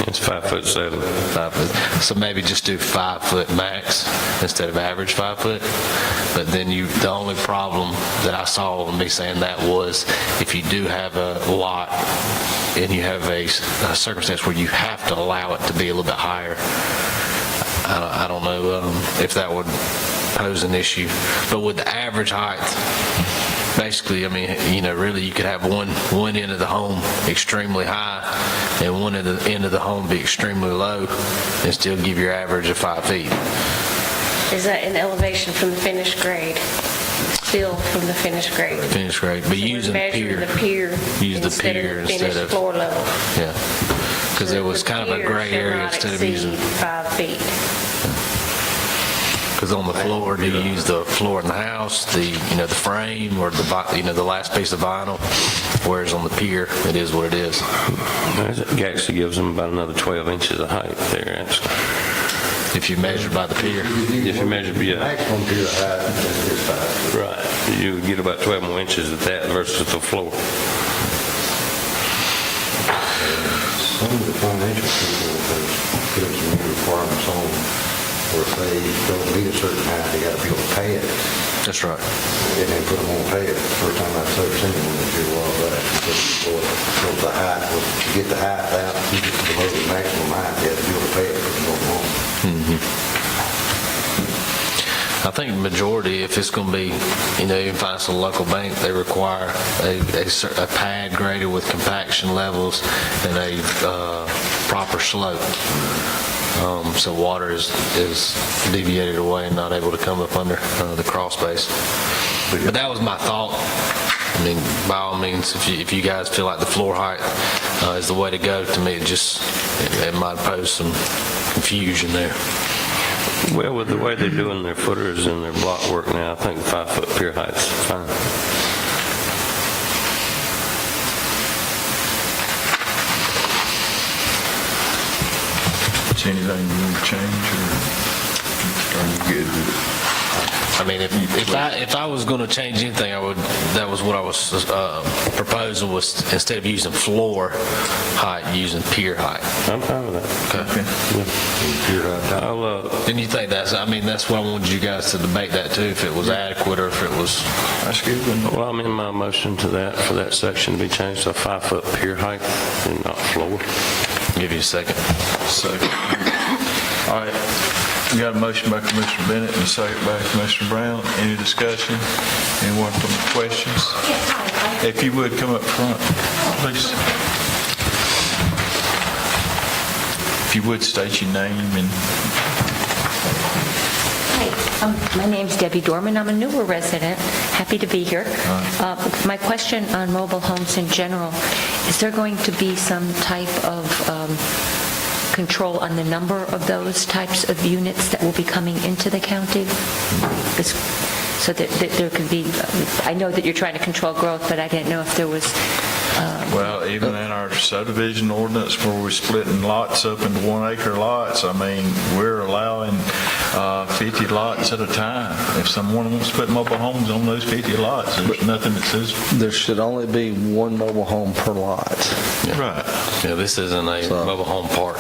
It's 5'7". 5 foot. So maybe just do 5 foot max instead of average 5 foot. But then the only problem that I saw in me saying that was if you do have a lot and you have a circumstance where you have to allow it to be a little bit higher, I don't know if that would pose an issue. But with the average height, basically, I mean, really you could have one end of the home extremely high and one end of the home be extremely low and still give your average of 5 feet. Is that an elevation from the finished grade? Still from the finished grade? Finished grade, but So we're using measuring pier. the pier Use the pier instead finished of, floor level. yeah. Because there was kind of a gray area instead of using, The pier should not exceed 5 feet. because on the floor, do you use the floor in the house, the frame, or the last piece of vinyl? Whereas on the pier, it is what it is. It actually gives them about another 12 inches of height there, actually. If you measure by the pier. If you measure, yeah. Maximum pier height is 5 foot. Right. You get about 12 more inches at that versus the floor. Some of the financial people have put some new requirements on where if they don't meet a certain height, they got to be able to pay it. That's right. And then put them on pay it. First time I've ever seen one that did a while back. So the height, to get the height out, you get below the maximum height, they have to be able to pay it for them going home. I think the majority, if it's going to be, even if it's a local bank, they require a pad graded with compaction levels and a proper slope. So water is deviated away and not able to come up under the crawl space. But that was my thought. I mean, by all means, if you guys feel like the floor height is the way to go, to me, it might pose some confusion there. Well, with the way they're doing their footers and their block work now, I think 5 foot pier height's fine. Is anything you want to change, or are you good with it? I mean, if I was going to change anything, that was what I was proposing, was instead of using floor height, using pier height. I'm fine with that. Okay. Pier height. And you think that's what I wanted you guys to debate that too, if it was adequate or if it was. That's good. Well, I'm in my motion to that, for that section to be changed to 5 foot pier height and not floor. Give you a second. Second. All right. We got a motion by Commissioner Bennett and a second by Commissioner Brown. Any discussion? Anyone from questions? If you would come up front, please. If you would state your name and. Hi, my name's Debbie Dorman. I'm a newer resident. Happy to be here. My question on mobile homes in general, is there going to be some type of control on the number of those types of units that will be coming into the county? So that there could be, I know that you're trying to control growth, but I didn't know if there was... Well, even in our subdivision ordinance where we're splitting lots up into 1 acre lots, I mean, we're allowing 50 lots at a time. If someone wants to put mobile homes on those 50 lots, there's nothing that says. There should only be one mobile home per lot. Right. Yeah, this isn't a mobile home park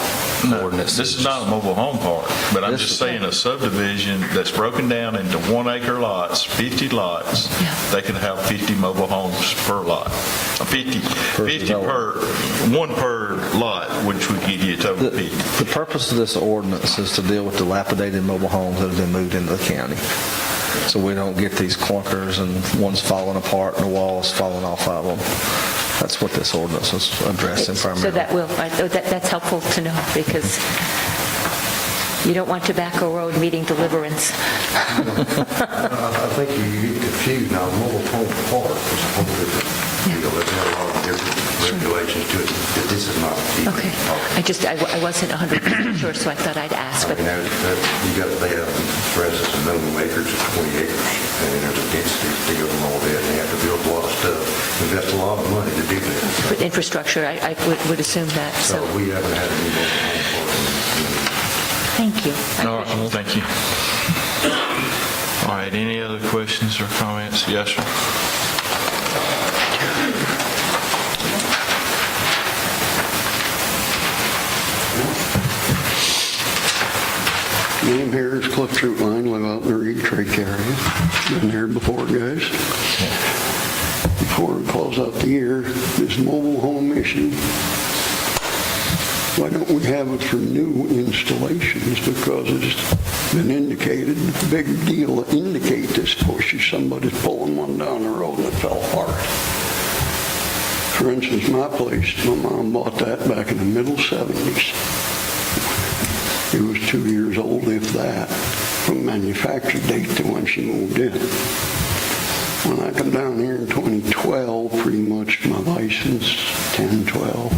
ordinance. This is not a mobile home park, but I'm just saying a subdivision that's broken down into 1 acre lots, 50 lots, they can have 50 mobile homes per lot. 50 one per lot, which would give you a total of 50. The purpose of this ordinance is to deal with dilapidated mobile homes that have been moved into the county. So we don't get these clunkers and one's falling apart and the walls falling off of them. That's what this ordinance is addressing primarily. So that's helpful to know, because you don't want Tobacco Road meeting Deliverance. I think you get confused now. Mobile home park is a whole different deal. There's a lot of different regulations to it. This is not. Okay. I wasn't 100% sure, so I thought I'd ask. But You got, they have, for instance, a minimum acreage of 20 acres, and then there's a density to go along with it, and they have to build a lot of stuff. Invest a lot of money to do that. for infrastructure, I would assume that. So we haven't had any mobile home park. Thank you. All right, thank you. All right, any other questions or comments? Yes, sir. Name here is Cliff Troutline, live out in the Reed Creek area. Been here before, guys. Before we close out the year, this mobile home issue, why don't we have it for new installations? Because it's been indicated, big deal to indicate this push is somebody's pulling one down the road and it fell apart. For instance, my place, my mom bought that back in the middle 70s. It was 2 years old, if that, from manufacture date to when she moved in. When I come down here in 2012, pretty much my license, 10, 12,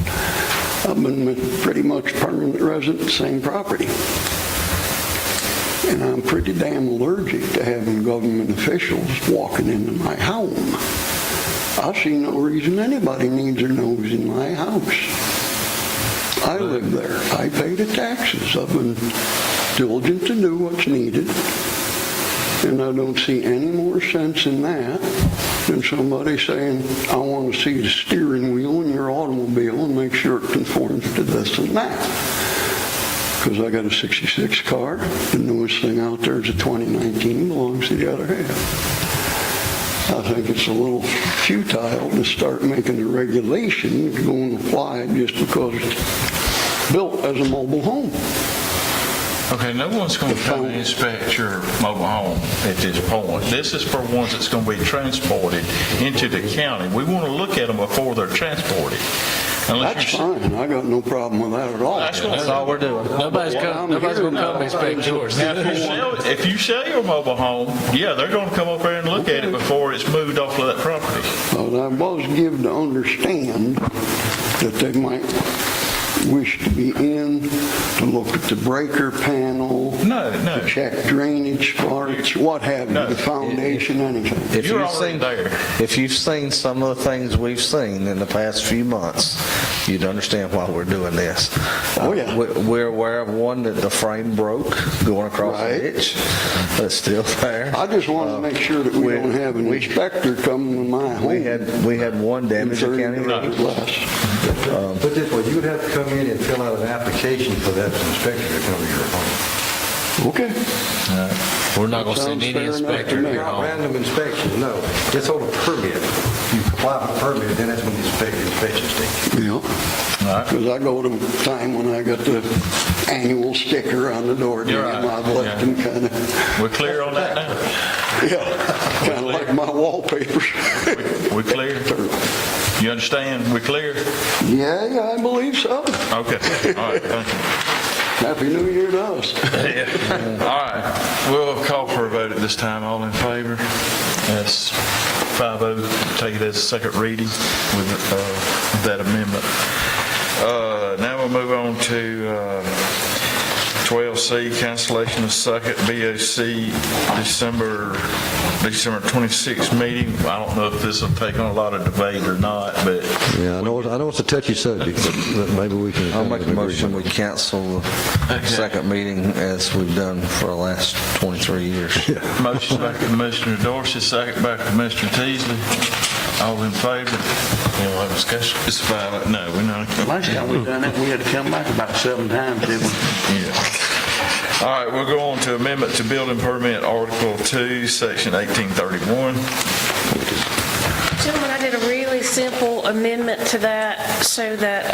I've been pretty much permanent resident, same property. And I'm pretty damn allergic to having government officials walking into my home. I see no reason anybody needs their nose in my house. I live there. I pay the taxes. I've been diligent to do what's needed. And I don't see any more sense in that than somebody saying, I want to see the steering wheel in your automobile and make sure it conforms to this and that. Because I got a 66 car. The newest thing out there is a 2019, belongs to the other half. I think it's a little futile to start making a regulation go and apply it just because it's built as a mobile home. Okay, no one's going to come and inspect your mobile home at this point. This is for ones that's going to be transported into the county. We want to look at them before they're transported. That's fine. I got no problem with that at all. That's all we're doing. Nobody's going to come inspect yours. Now, if you sell your mobile home, yeah, they're going to come up there and look at it before it's moved off of that property. But I was given to understand that they might wish to be in to look at the breaker panel, No. to check drainage parts, what have you, the foundation, anything. If you've seen some of the things we've seen in the past few months, you'd understand why we're doing this. Oh, yeah. We're aware of one that the frame broke going across the ditch, but it's still there. I just want to make sure that we don't have an inspector coming to my home. We had one damage to county road. Put this way, you would have to come in and fill out an application for that inspector to come to your home. Okay. We're not going to send any inspector to your Not home. random inspection, no. It's on a permit. You apply for a permit, then that's when the inspection stage. Yeah. Because I go to a time when I got the annual sticker on the door. You're right. I've left them kind of, We're clear on that now? kind of like my wallpapers. We clear? You understand? We clear? Yeah, I believe so. Okay. All right. Thank you. Happy New Year to us. All right. We'll call for a vote at this time. All in favor? That's 5-0. Take it as a second reading with that amendment. Now we'll move on to 12C, cancellation of second BOC December 26th meeting. I don't know if this will take on a lot of debate or not, but... Yeah, I know it's a touchy subject, but maybe we can... I'll make a motion, we cancel the second meeting as we've done for the last 23 years. Motion by Commissioner Dorsey, second by Commissioner Teasley. All in favor? Any other discussion? It's 5. No, we're not. Last time we done that, we had to come back about 7 times, didn't we? Yeah. All right, we'll go on to amendment to building permit, Article 2, Section 1831. Gentlemen, I did a really simple amendment to that so that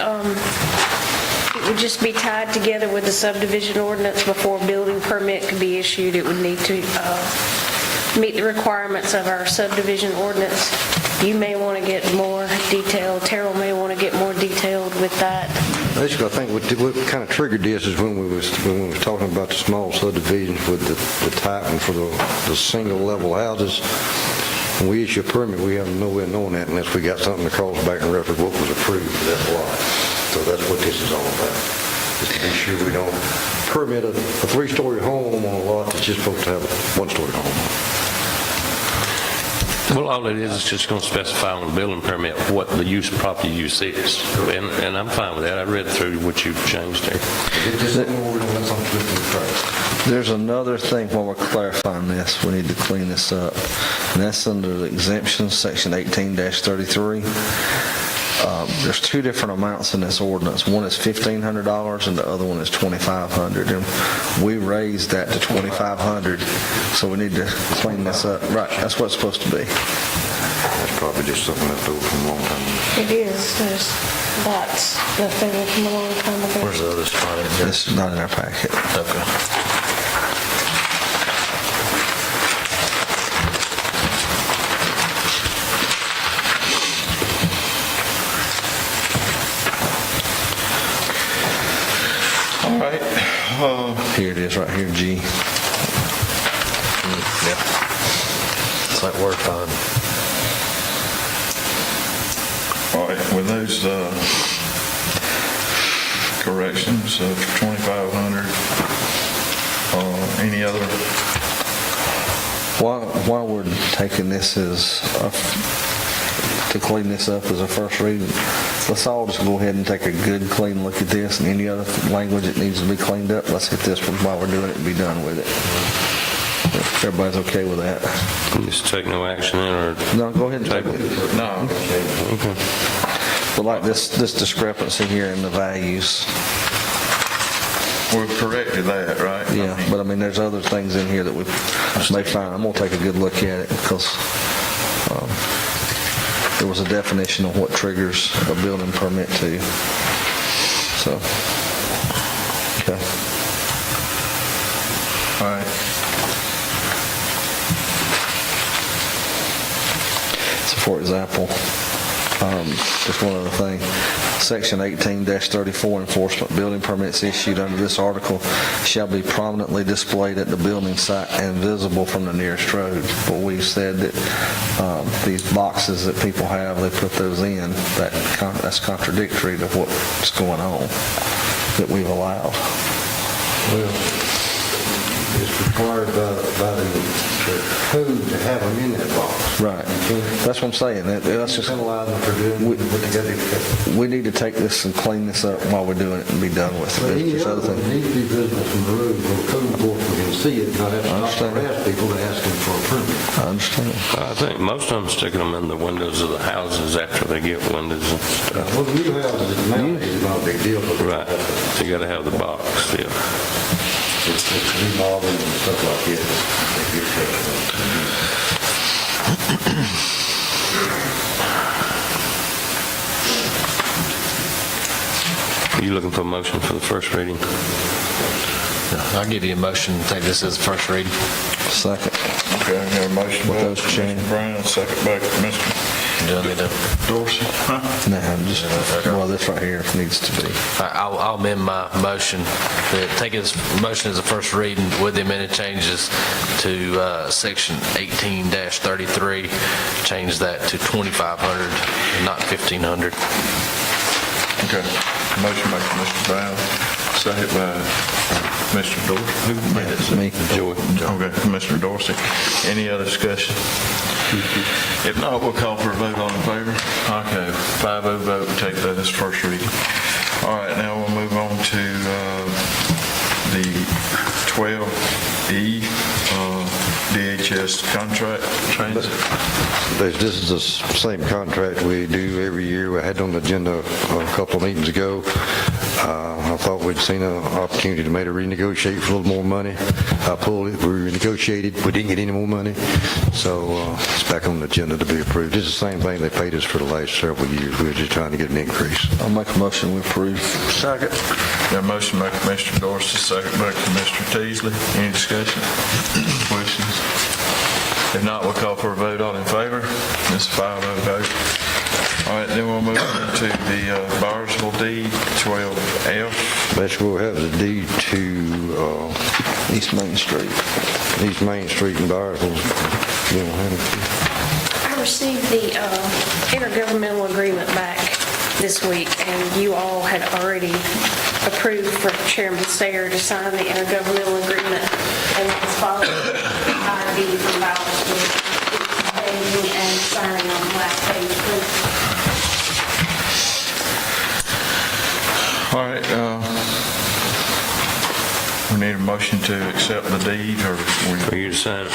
it would just be tied together with the subdivision ordinance before a building permit could be issued. It would need to meet the requirements of our subdivision ordinance. You may want to get more detailed. Terrell may want to get more detailed with that. Basically, I think what kind of triggered this is when we was talking about the small subdivisions with the type and for the single level houses. When we issue a permit, we have no way of knowing that unless we got something to cross back and reference what was approved for that lot. So that's what this is all about. Just to be sure we don't permit a 3-story home on a lot that's just supposed to have a 1-story home. Well, all it is just going to specify on the building permit what the property use is. And I'm fine with that. I read through what you've changed there. Just let something slip through the cracks. There's another thing while we're clarifying this, we need to clean this up. And that's under the exemptions, section 18-33. There's two different amounts in this ordinance. One is $1,500 and the other one is $2,500. And we raised that to $2,500, so we need to clean this up. Right, that's what it's supposed to be. That's probably just something left over from a long time ago. It is, that's left over from a long time ago. Where's the other spot in This is not in our packet. Okay. All right. Here it is, right here, G. Yeah. It's like word fun. All right, with those corrections for 2,500, any other? While we're taking this to clean this up as a first reading, let's all just go ahead and take a good, clean look at this, and any other language that needs to be cleaned up, let's hit this one while we're doing it and be done with it. If everybody's okay with that. Just take no action in, or? No, go ahead and take it. No. Okay. But like this discrepancy here in the values, We've corrected that, right? yeah, but I mean, there's other things in here that we may find. I'm gonna take a good look at it because there was a definition of what triggers a building permit to. So, okay. All right. So for example, just one other thing, section 18-34 enforcement, building permits issued under this article shall be prominently displayed at the building site and visible from the nearest road. But we said that these boxes that people have, they put those in, that's contradictory to what's going on that we've allowed. Well, it's required by the code to have them in that box. Right. That's what I'm saying. That's just, Penalize them for doing what they got to do. we need to take this and clean this up while we're doing it and be done with it. But any There's other other one things. needs to be visible from the road where the code enforcement can see it, not have to stop and harass people to ask them for a permit. I understand. I think most of them sticking them in the windows of the houses after they get windows and stuff. Well, the new houses nowadays is not a big deal, but Right. So you got to have the box, yeah. it's remodeling and stuff like that. They get taken up. Are you looking for a motion for the first reading? I'll give you a motion to take this as a first reading. Second. Okay, I got a motion by With those changes. Mr. Brown, second by Mr. Do I need to? Dorsey. No, just, well, this right here needs to be. I'll amend my motion, to take this motion as a first reading with the amended changes to section 18-33, change that to 2,500, not 1,500. Okay, motion by Mr. Brown, second by Mr. Dorsey. Who made it? Me. Joy. Okay, Mr. Dorsey. Any other discussion? If not, we'll call for a vote. All in favor? Okay, 5-0 vote, take that as first reading. All right, now we'll move on to the 12E, DHS contract transit. This is the same contract we do every year. We had it on the agenda a couple of meetings ago. I thought we'd seen an opportunity to maybe renegotiate for a little more money. I pulled it, we renegotiated, we didn't get any more money. So it's back on the agenda to be approved. It's the same thing they paid us for the last several years. We were just trying to get an increase. I'll make a motion, we approve. Second. Got a motion by Commissioner Dorsey, second by Commissioner Teasley. Any discussion? Questions? If not, we'll call for a vote. All in favor? It's a 5-0 vote. All right, then we'll move on to the Byersville D 12F. Basically, we'll have the deed to East Main Street. East Main Street in Byersville. You don't have it? I received the intergovernmental agreement back this week, and you all had already approved for Chairman Sayer to sign the intergovernmental agreement, and it was followed by the from Byersville, paging and signing on the last page, please. All right, we need a motion to accept the deed, or For you to sign it.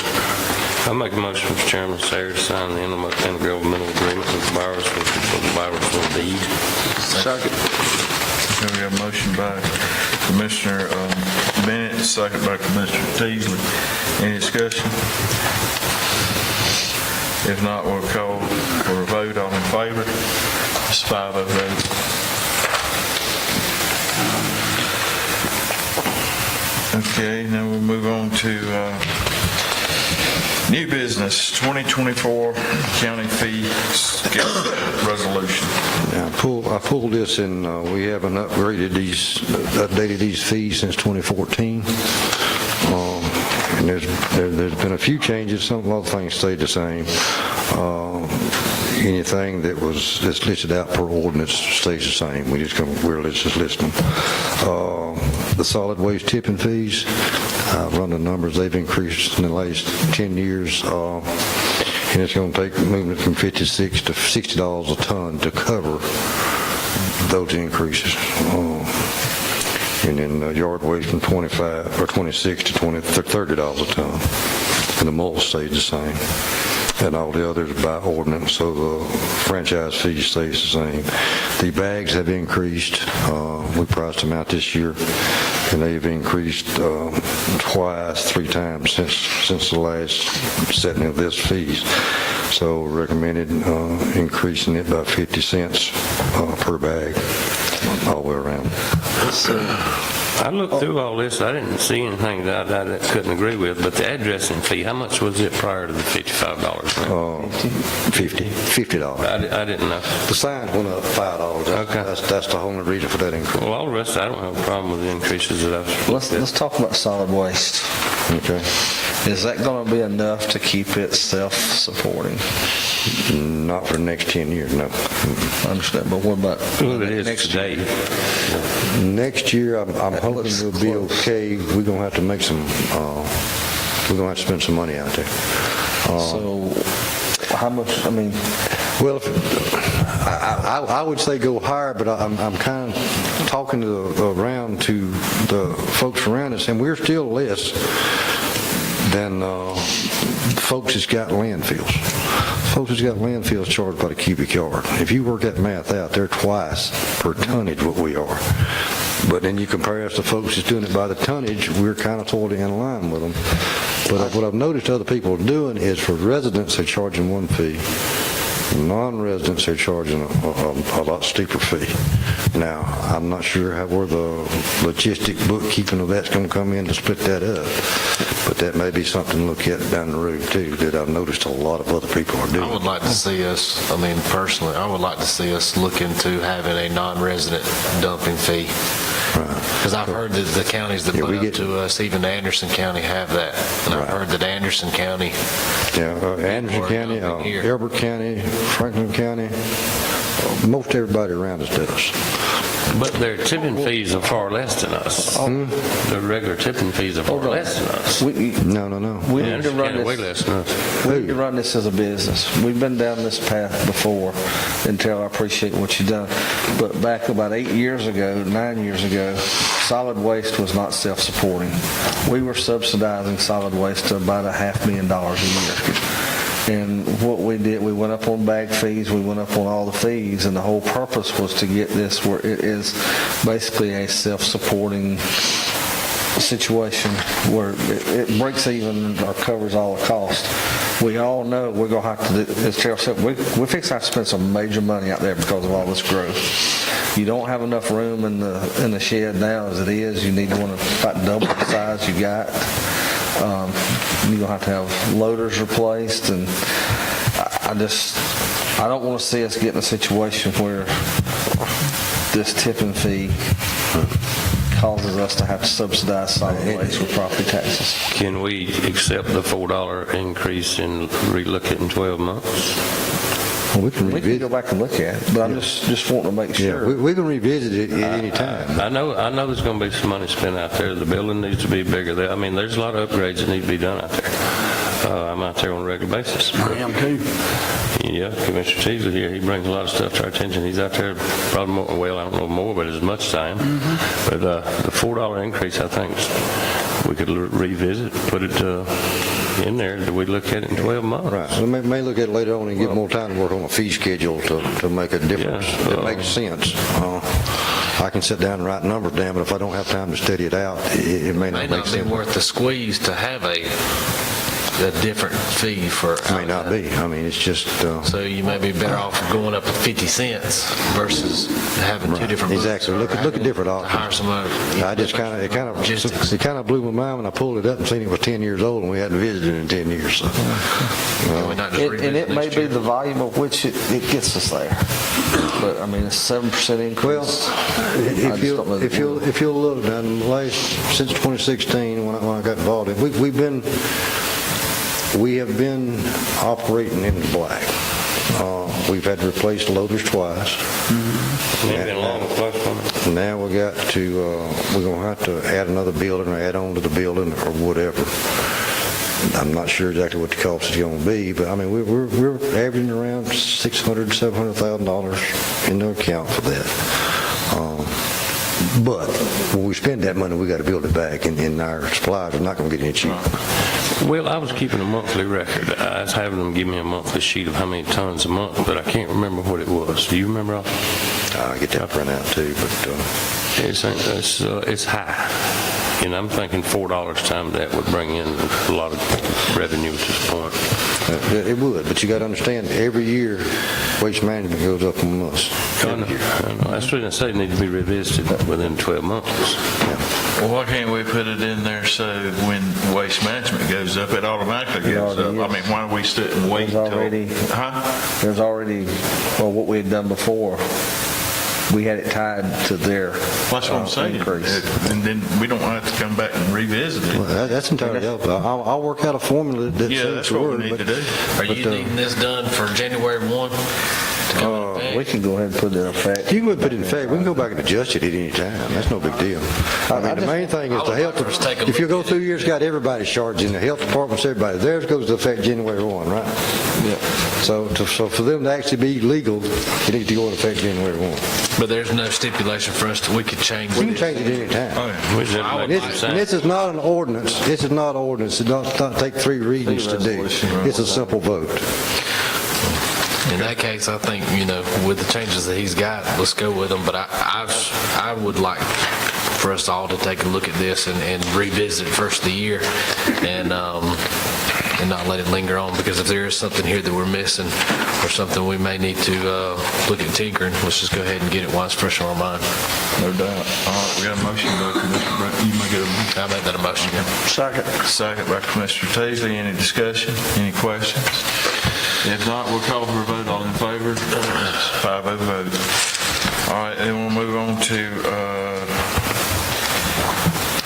I make a motion, Mr. Chairman, Sarah, to sign the intergovernmental agreement with Bowers for the Bowers deed. Second. okay, we have a motion by Commissioner Bennett, second by Commissioner Teasley. Any discussion? If not, we'll call for a vote. All in favor? It's 5-0 vote. Okay, now we'll move on to new business, 2024 county fee schedule resolution. Now, I pulled this, and we haven't updated these fees since 2014. And there's been a few changes. A lot of things stayed the same. Anything that's listed out per ordinance stays the same. We're just listing them. The solid waste tipping fees, I've run the numbers. They've increased in the last 10 years, and it's going to take movement from $56 to $60 a ton to cover those increases. And then yard waste from 25 or 26 to $30 a ton, and the mulch stays the same. And all the others by ordinance, so the franchise fee stays the same. The bags have increased. We priced them out this year, and they've increased three times since the last setting of this fees. So recommended increasing it by 50 cents per bag all the way around. I looked through all this, I didn't see anything that I couldn't agree with, but the addressing fee, how much was it prior to the $55? $50. I didn't know. The signs went up $5. Okay. That's the only reason for that increase. Well, all the rest, I don't have a problem with the increases that I've... Let's talk about solid waste. Okay. Is that going to be enough to keep it self-supporting? Not for the next 10 years, no. I understand, but what about Well, it is next today. year? Next year, I'm hoping we'll be okay. We're going to have to make some, we're going to have to spend some money out there. So how much, Well, I would say go higher, but I'm kind of talking around to the folks around us, and we're still less than folks that's got landfills. Folks that's got landfills charged by the cubic yard. If you work that math out, they're twice per tonnage what we are. But then you compare us to folks that's doing it by the tonnage, we're kind of totally in line with them. But what I've noticed other people are doing is for residents, they're charging one fee. Non-residents, they're charging a lot steeper fee. Now, I'm not sure where the logistic bookkeeping of that's going to come in to split that up, but that may be something to look at down the road too, that I've noticed a lot of other people are doing. I would like to see us, personally, I would like to see us look into having a non-resident dumping fee. Because I've heard that the counties that put up to us, even Anderson County, have that. And I've heard that Anderson County... Anderson County, Elbert County, Franklin County, most everybody around us does. But their tipping fees are far less than us. The regular tipping fees are far less than us. No. We need to run Way less than us. We need to run this as a business. We've been down this path before, and Terrell, I appreciate what you've done. But back about 9 years ago, solid waste was not self-supporting. We were subsidizing solid waste to about $500,000 a year. And what we did, we went up on bag fees, we went up on all the fees, and the whole purpose was to get this where it is basically a self-supporting situation where it breaks even or covers all the cost. We all know we're going to have to do, as Terrell said, we're fixing to have to spend some major money out there because of all this growth. You don't have enough room in the shed now as it is. You need to want to about double the size you got. You're going to have loaders replaced, and I don't want to see us get in a situation where this tipping fee causes us to have to subsidize solid waste with property taxes. Can we accept the $4 increase and relook it in 12 months? Well, we can go back and look at it, but I'm just wanting to make sure. Yeah, we can revisit it at any time. I know there's going to be some money spent out there. The building needs to be bigger. There's a lot of upgrades that need to be done out there. I'm out there on a regular basis. I am too. Yeah, Commissioner Teasley here, he brings a lot of stuff to our attention. He's out there probably more, well, I don't know more, but as much time. But the $4 increase, I think, we could revisit, put it in there, that we look at it in 12 months. Right, we may look at it later on and get more time to work on a fee schedule to make a difference. Yeah, That makes sense. I can sit down and write numbers down, but if I don't have time to study it out, it may May not make not be sense. worth the squeeze to have a different fee for. It may not be. I mean, it's just... So you may be better off going up 50 cents versus having two different. booths Exactly. or Look at having different to options. Hire somebody. I just Logistics. it kind of blew my mind when I pulled it up and seen it was 10 years old and we hadn't visited in 10 years. So. Can we not just And revisit it may next be year? the volume of which it gets us there. But, I mean, it's 7% Well, increase. I if just don't know that you'll look, down since 2016, when I got involved, we have been operating in the black. We've had to replace loaders twice. Now we're going to have to add another building or add on to the building or whatever. I'm not sure exactly what the cost is going to be, but I mean, we're averaging around $600,000, $700,000 in the account for that. But when we spend that money, we got to build it back, and our supplies are not going to get any cheaper. Well, I was keeping a monthly record. I was having them give me a monthly sheet of how many tons a month, but I can't remember what it was. Do you remember? I get that print out too, but It's high. And I'm thinking $4 times that would bring in a lot of revenue at this point. it would. But you got to understand, every year, waste management goes up on us. I know. That's what I say, it needs to be revisited within 12 months. Well, why can't we put it in there so when waste management goes up, it automatically goes up? I mean, why do we sit and wait There's till? already- Huh? There's already, what we had done before, we had it tied to their That's what I'm saying. increase. And then we don't have to come back and revisit it. Well, that's entirely up. I'll work out a formula that Yeah, seems that's to what we work. need to do. Are you needing this done for January 1? to come into effect? We can go ahead and put it in effect. You can go ahead and put it in effect. We can go back and adjust it at any time. That's no big deal. I mean, the main thing is I the would health. like to take a If you look go at through it. here, it's got everybody's charging, the health departments, everybody. Theirs goes into effect January 1, right? Yeah. So for them to actually be legal, it needs to go into effect January 1. But there's no stipulation for us we could change We can this. change it any time. We just I would make like it And this is not an ordinance. This is not ordinance. It don't take 3 readings to do. It's a simple vote. In that case, I think, with the changes that he's got, let's go with them. But I would like for us all to take a look at this and revisit it first of the year and not let it linger on, because if there is something here that we're missing or something we may need to look at tinkering, let's just go ahead and get it while it's fresh on our mind. No doubt. All right, we got a motion by Commissioner Brown. You make it a I'll make that a motion, yeah. second by Commissioner Teasley. Any discussion? Any questions? If not, we'll call for a vote. All in favor? 5-0 vote. All right, then we'll move on to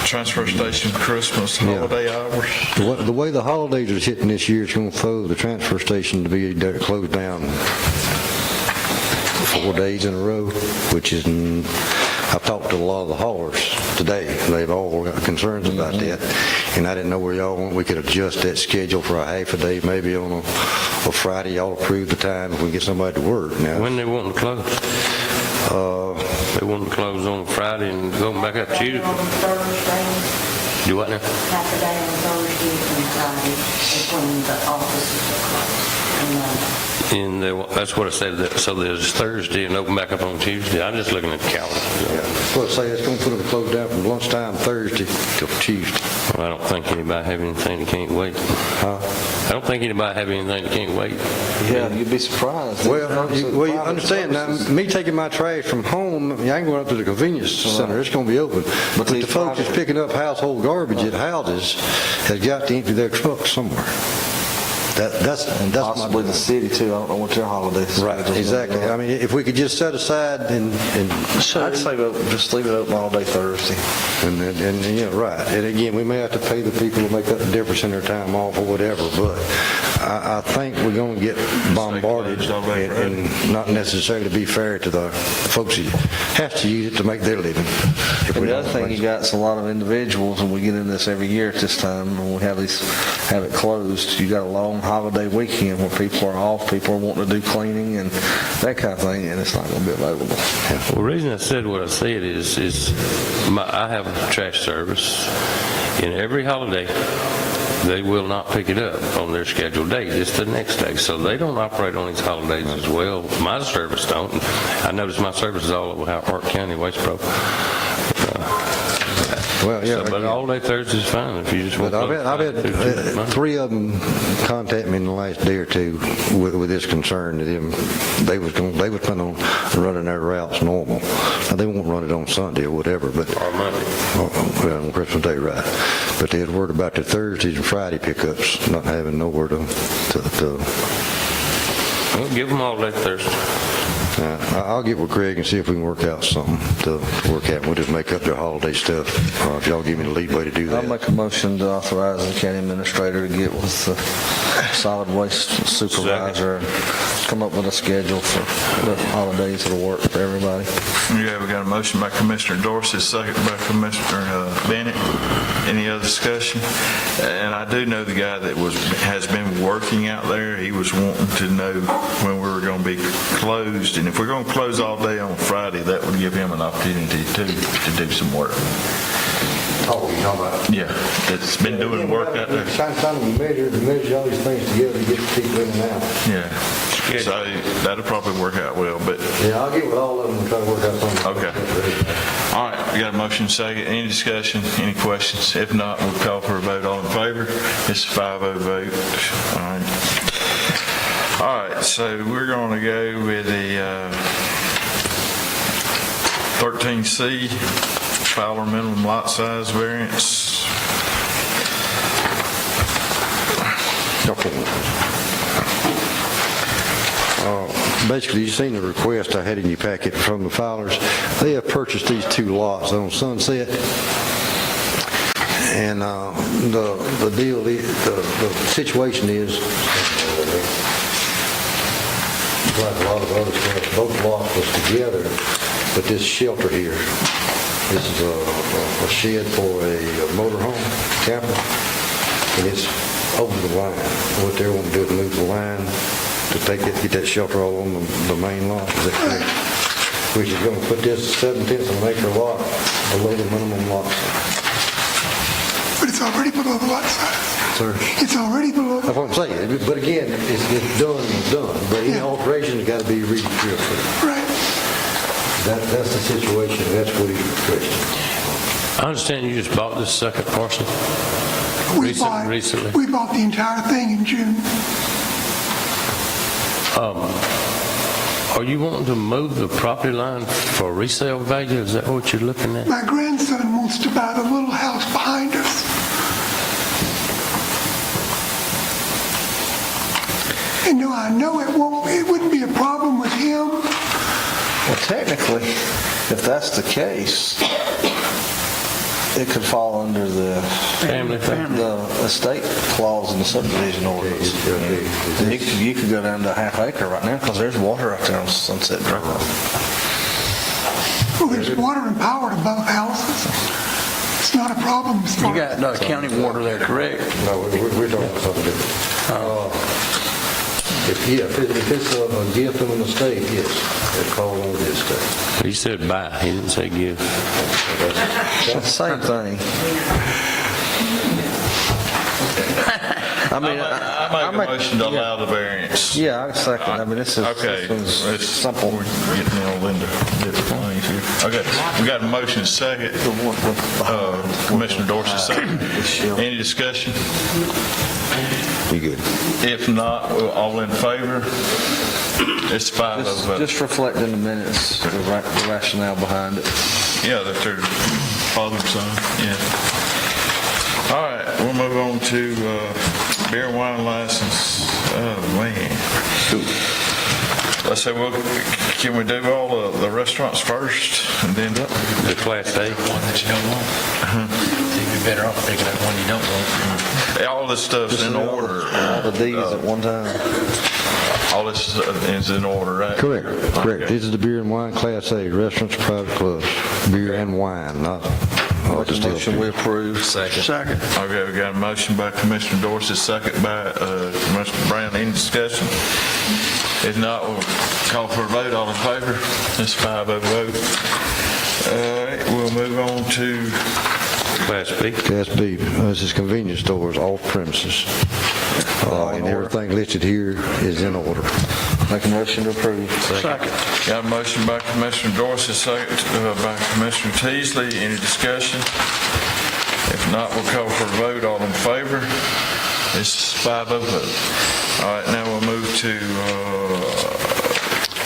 transfer station Christmas holiday hours. The way the holidays are hitting this year, it's going to throw the transfer station to be closed down 4 days in a row, which is, I've talked to a lot of the haulers today. They've all got concerns about that, and I didn't know where y'all want. We could adjust that schedule for a half a day, maybe on a Friday. Y'all approve the time if we get somebody to work. Now, When they want to close? They want to close on Friday and go back up Tuesday? On Thursday, Do what now? half a day on Thursday and Friday is when the offices are closed. And that's what I said, so there's Thursday and open back up on Tuesday. I'm just looking at the calendar. well, say it's going to put them closed down from lunchtime Thursday till Tuesday. Well, I don't think anybody have anything that can't wait. I don't think anybody have anything that can't wait. Yeah, you'd be surprised. Well, you understand, now, me taking my trash from home, I mean, I can go up to the convenience center, it's going to be open. But the folks that's picking up household garbage at houses has got to empty their trucks somewhere. That's Possibly the city too. I don't know what their holidays. Right, exactly. I mean, if we could just set aside and I'd say just leave it open all day Thursday. yeah, right. And again, we may have to pay the people to make up the difference in their time off or whatever, but I think we're going to get bombarded, and not necessarily to be fair to the folks who have to use it to make their living. If And we the don't other thing, make- you got is a lot of individuals, and we get into this every year at this time, when we have it closed. You got a long holiday weekend where people are off, people are wanting to do cleaning and that kind of thing, and it's not going to be available. Well, the reason I said what I said is I have a trash service, and every holiday, they will not pick it up on their scheduled date. It's the next day. So they don't operate on these holidays as well. My service don't. I notice my service is all over Hart County Waste Pro. Well, yeah. But all day Thursday is fine if you just want But to. I've had 3 of them contact me in the last day or two with this concern. They was planning on running their routes normal. Now, they won't run it on Sunday or whatever, but Or Monday. well, on Christmas Day, right? But they had worried about their Thursdays and Friday pickups not having nowhere to. Well, give them all day Thursday. I'll get with Craig and see if we can work out something to work out. We'll just make up their holiday stuff. If y'all give me the leeway to do I'll that. make a motion to authorize the county administrator to get with the solid waste supervisor and come up with a schedule for the holidays that'll work for everybody. Yeah, we got a motion by Commissioner Dorsey, second by Commissioner Bennett. Any other discussion? And I do know the guy that has been working out there. He was wanting to know when we were going to be closed, and if we're going to close all day on Friday, that would give him an opportunity to do some work. Oh, you know about. Yeah, it's been doing work out there. Trying to measure all these things together to get people in and out. Yeah, so that'll probably work out well, but, Yeah, I'll get with all of them and try to work out something. okay. All right, we got a motion second. Any discussion, any questions? If not, we'll call for a vote. All in favor? It's a 5-0 vote. All right. All right, so we're going to go with the 13C, Fowler minimum lot size variance. Basically, you've seen the request I had in your packet from the Fowlers. They have purchased these 2 lots on Sunset. And the deal, the situation is, like a lot of other stuff, both lots was together, but this shelter here, this is a shed for a motorhome camper, and it's over the line. What they want to do is move the line to take it, get that shelter all on the main lot, is that correct? Which is going to put this 7/10 of an acre lot below the minimum lot. But it's already below the lot size. Sir? It's already below. That's what I'm saying, but again, it's done, but any Yeah. alteration's got to be reapproved. Right. That's the situation, that's what he's requesting. I understand you just bought this second parcel recently. We bought the entire thing in June. Are you wanting to move the property line for resale value? Is that what you're looking at? My grandson wants to buy the little house behind us. And no, I know it wouldn't be a problem with him. Well, technically, if that's the case, it could fall under the Family thing? the estate clause in the subdivision ordinance. And you could go down to a half acre right now because there's water out there on Sunset Drive. Well, there's water and power to both houses. It's not a problem. You got county water there, correct? No, we're talking about something different. If it's a gift from an estate, yes, it's called on the estate. He said buy, he didn't say give. Same thing. I mean, I make a motion to allow the variance. Yeah, I second. I mean, this Okay, is it's simple. We're getting all into different things here. Okay, we got a motion second. Commissioner Dorsey second. Any discussion? You good? If not, all in favor? It's 5-0 vote. Just reflect in the minutes the rationale behind it. Yeah, that their father and son, yeah. All right, we'll move on to beer and wine license. Oh, man. Let's say, well, can we do all the restaurants first and then? The Class A. One that you don't want. You'd be better off picking up one you don't want. All this stuff's in order. All the Ds at one time. All this is in order, right? Correct. Okay. This is the beer and wine Class A, restaurants, private clubs, beer and wine, not Make a distilled motion, we beer. approve. Second. Okay, we got a motion by Commissioner Dorsey, second by Commissioner Brown. Any discussion? If not, we'll call for a vote. All in favor? It's 5-0 vote. All right, we'll move on to, Class B. Class B, this is convenience stores off premises. And everything listed here is in order. Make a motion to approve. Second. got a motion by Commissioner Dorsey, second by Commissioner Teasley. Any discussion? If not, we'll call for a vote. All in favor? It's 5-0 vote. All right, now we'll move to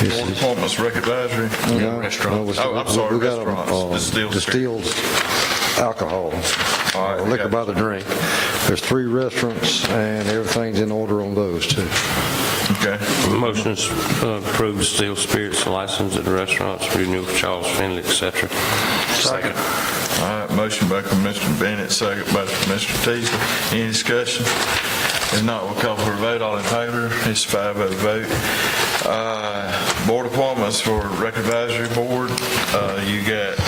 board appointments, rec advisory. Restaurant. Oh, I'm sorry, We got restaurants, distilled alcohol, All right, liquor got- by the drink. There's 3 restaurants, and everything's in order on those, too. Okay. Motion's approved distilled spirits license at the restaurants, renewal for Charles Finley, et cetera. Second. All right, motion by Commissioner Bennett, second by Commissioner Teasley. Any discussion? If not, we'll call for a vote. All in favor? It's 5-0 vote. Board appointments for Rec Advisory Board. You got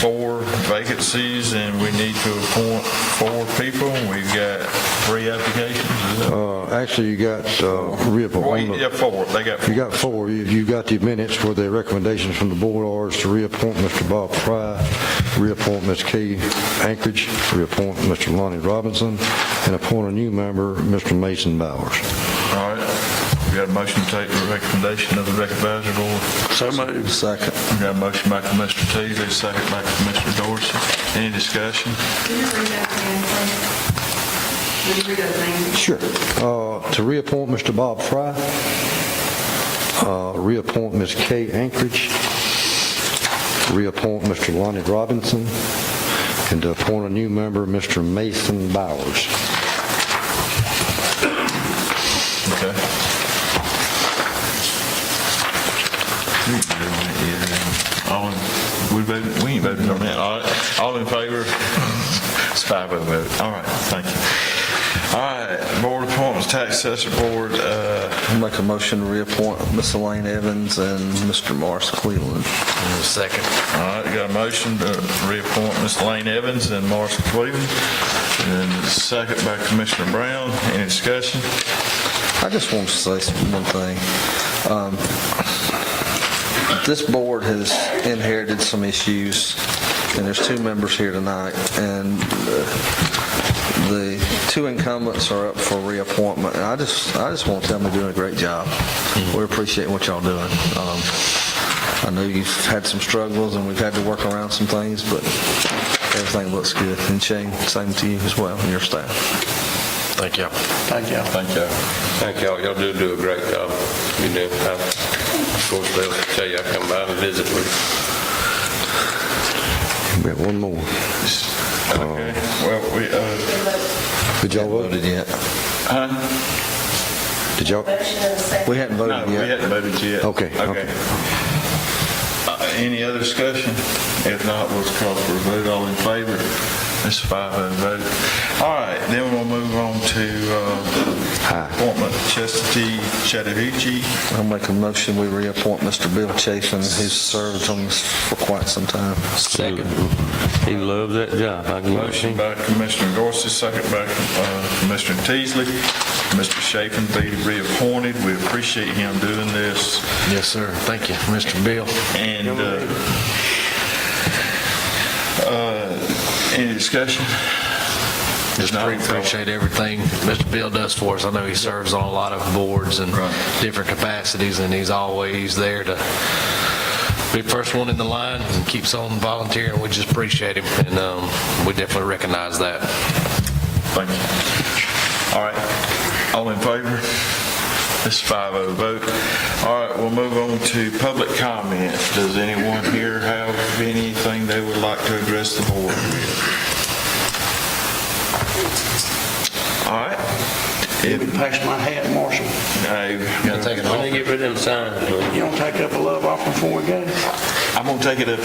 4 vacancies, and we need to appoint 4 people. We've got 3 applications. Is that? Actually, you got reappointment. Yeah, 4. They got 4. You got 4. You got the minutes where the recommendations from the board are is to reappoint Mr. Bob Fry, reappoint Ms. Kay Anchorage, reappoint Mr. Lonnie Robinson, and appoint a new member, Mr. Mason Bowers. All right. We got a motion to take the recommendation of the Rec Advisory Board. So moved. Second. We got a motion by Commissioner Teasley, second by Commissioner Dorsey. Any discussion? Can you read that again, please? Will you read those names? Sure. To reappoint Mr. Bob Fry, reappoint Ms. Kay Anchorage, reappoint Mr. Lonnie Robinson, and to appoint a new member, Mr. Mason Bowers. Okay. We ain't voted on that. All in favor? It's 5-0 vote. All right, thank you. All right, Board appointments, Tax Assessor Board, Make a motion to reappoint Miss Elaine Evans and Mr. Morris Cleveland. Second. all right, got a motion to reappoint Ms. Lane Evans and Marshall Cleveland, and second by Commissioner Brown. Any discussion? I just want to say one thing. This board has inherited some issues, and there's 2 members here tonight, and the 2 incumbents are up for reappointment. And I just want to tell them they're doing a great job. We appreciate what y'all doing. I know you've had some struggles, and we've had to work around some things, but everything looks good. And Shane, same to you as well, and your staff. Thank you. Thank you. Thank you. Thank y'all. Y'all do a great job. You do. Of course, they'll tell you I come by and visit with you. We got one more. Okay, well, Did y'all vote? Voted yet? Did y'all? We hadn't no, voted we yet. hadn't voted yet. Okay. Any other discussion? If not, we'll call for a vote. All in favor? It's 5-0 vote. All right, then we'll move on to appointment Chastity Chattahoochee. I'll make a motion, we reappoint Mr. Bill Chafin, who's served on this for quite some time. Second. He loves that job. I can Motion see. by Commissioner Dorsey, second by Commissioner Teasley. Mr. Chafin be reappointed. We appreciate him doing this. Yes, sir. Thank you, Mr. Bill. And any discussion? Just appreciate everything Mr. Bill does for us. I know he serves on a lot of boards and different capacities, and he's always there to be the first one in the line and keeps on volunteering. We just appreciate him, and we definitely recognize that. Thank you. All right. All in favor? It's 5-0 vote. All right, we'll move on to public comment. Does anyone here have anything they would like to address the board with? All right. You can pass my hat, Marshall. No. Gotta take it When off. they get rid of them signs, You don't take up a love offering before we go? I'm gonna take it up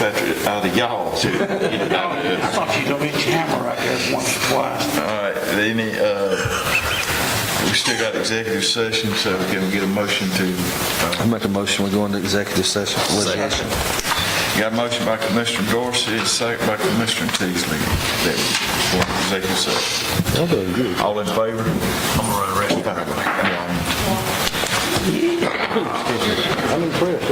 out of y'all too. I thought you were going to hit your hammer right there once or twice. All right, we still got executive session, so can we get a motion to? I make a motion, we go into executive session for litigation. Got a motion by Commissioner Dorsey, a second by Commissioner Teasley. That we go into executive session. All in favor? I'm gonna run the rest of the I'm impressed.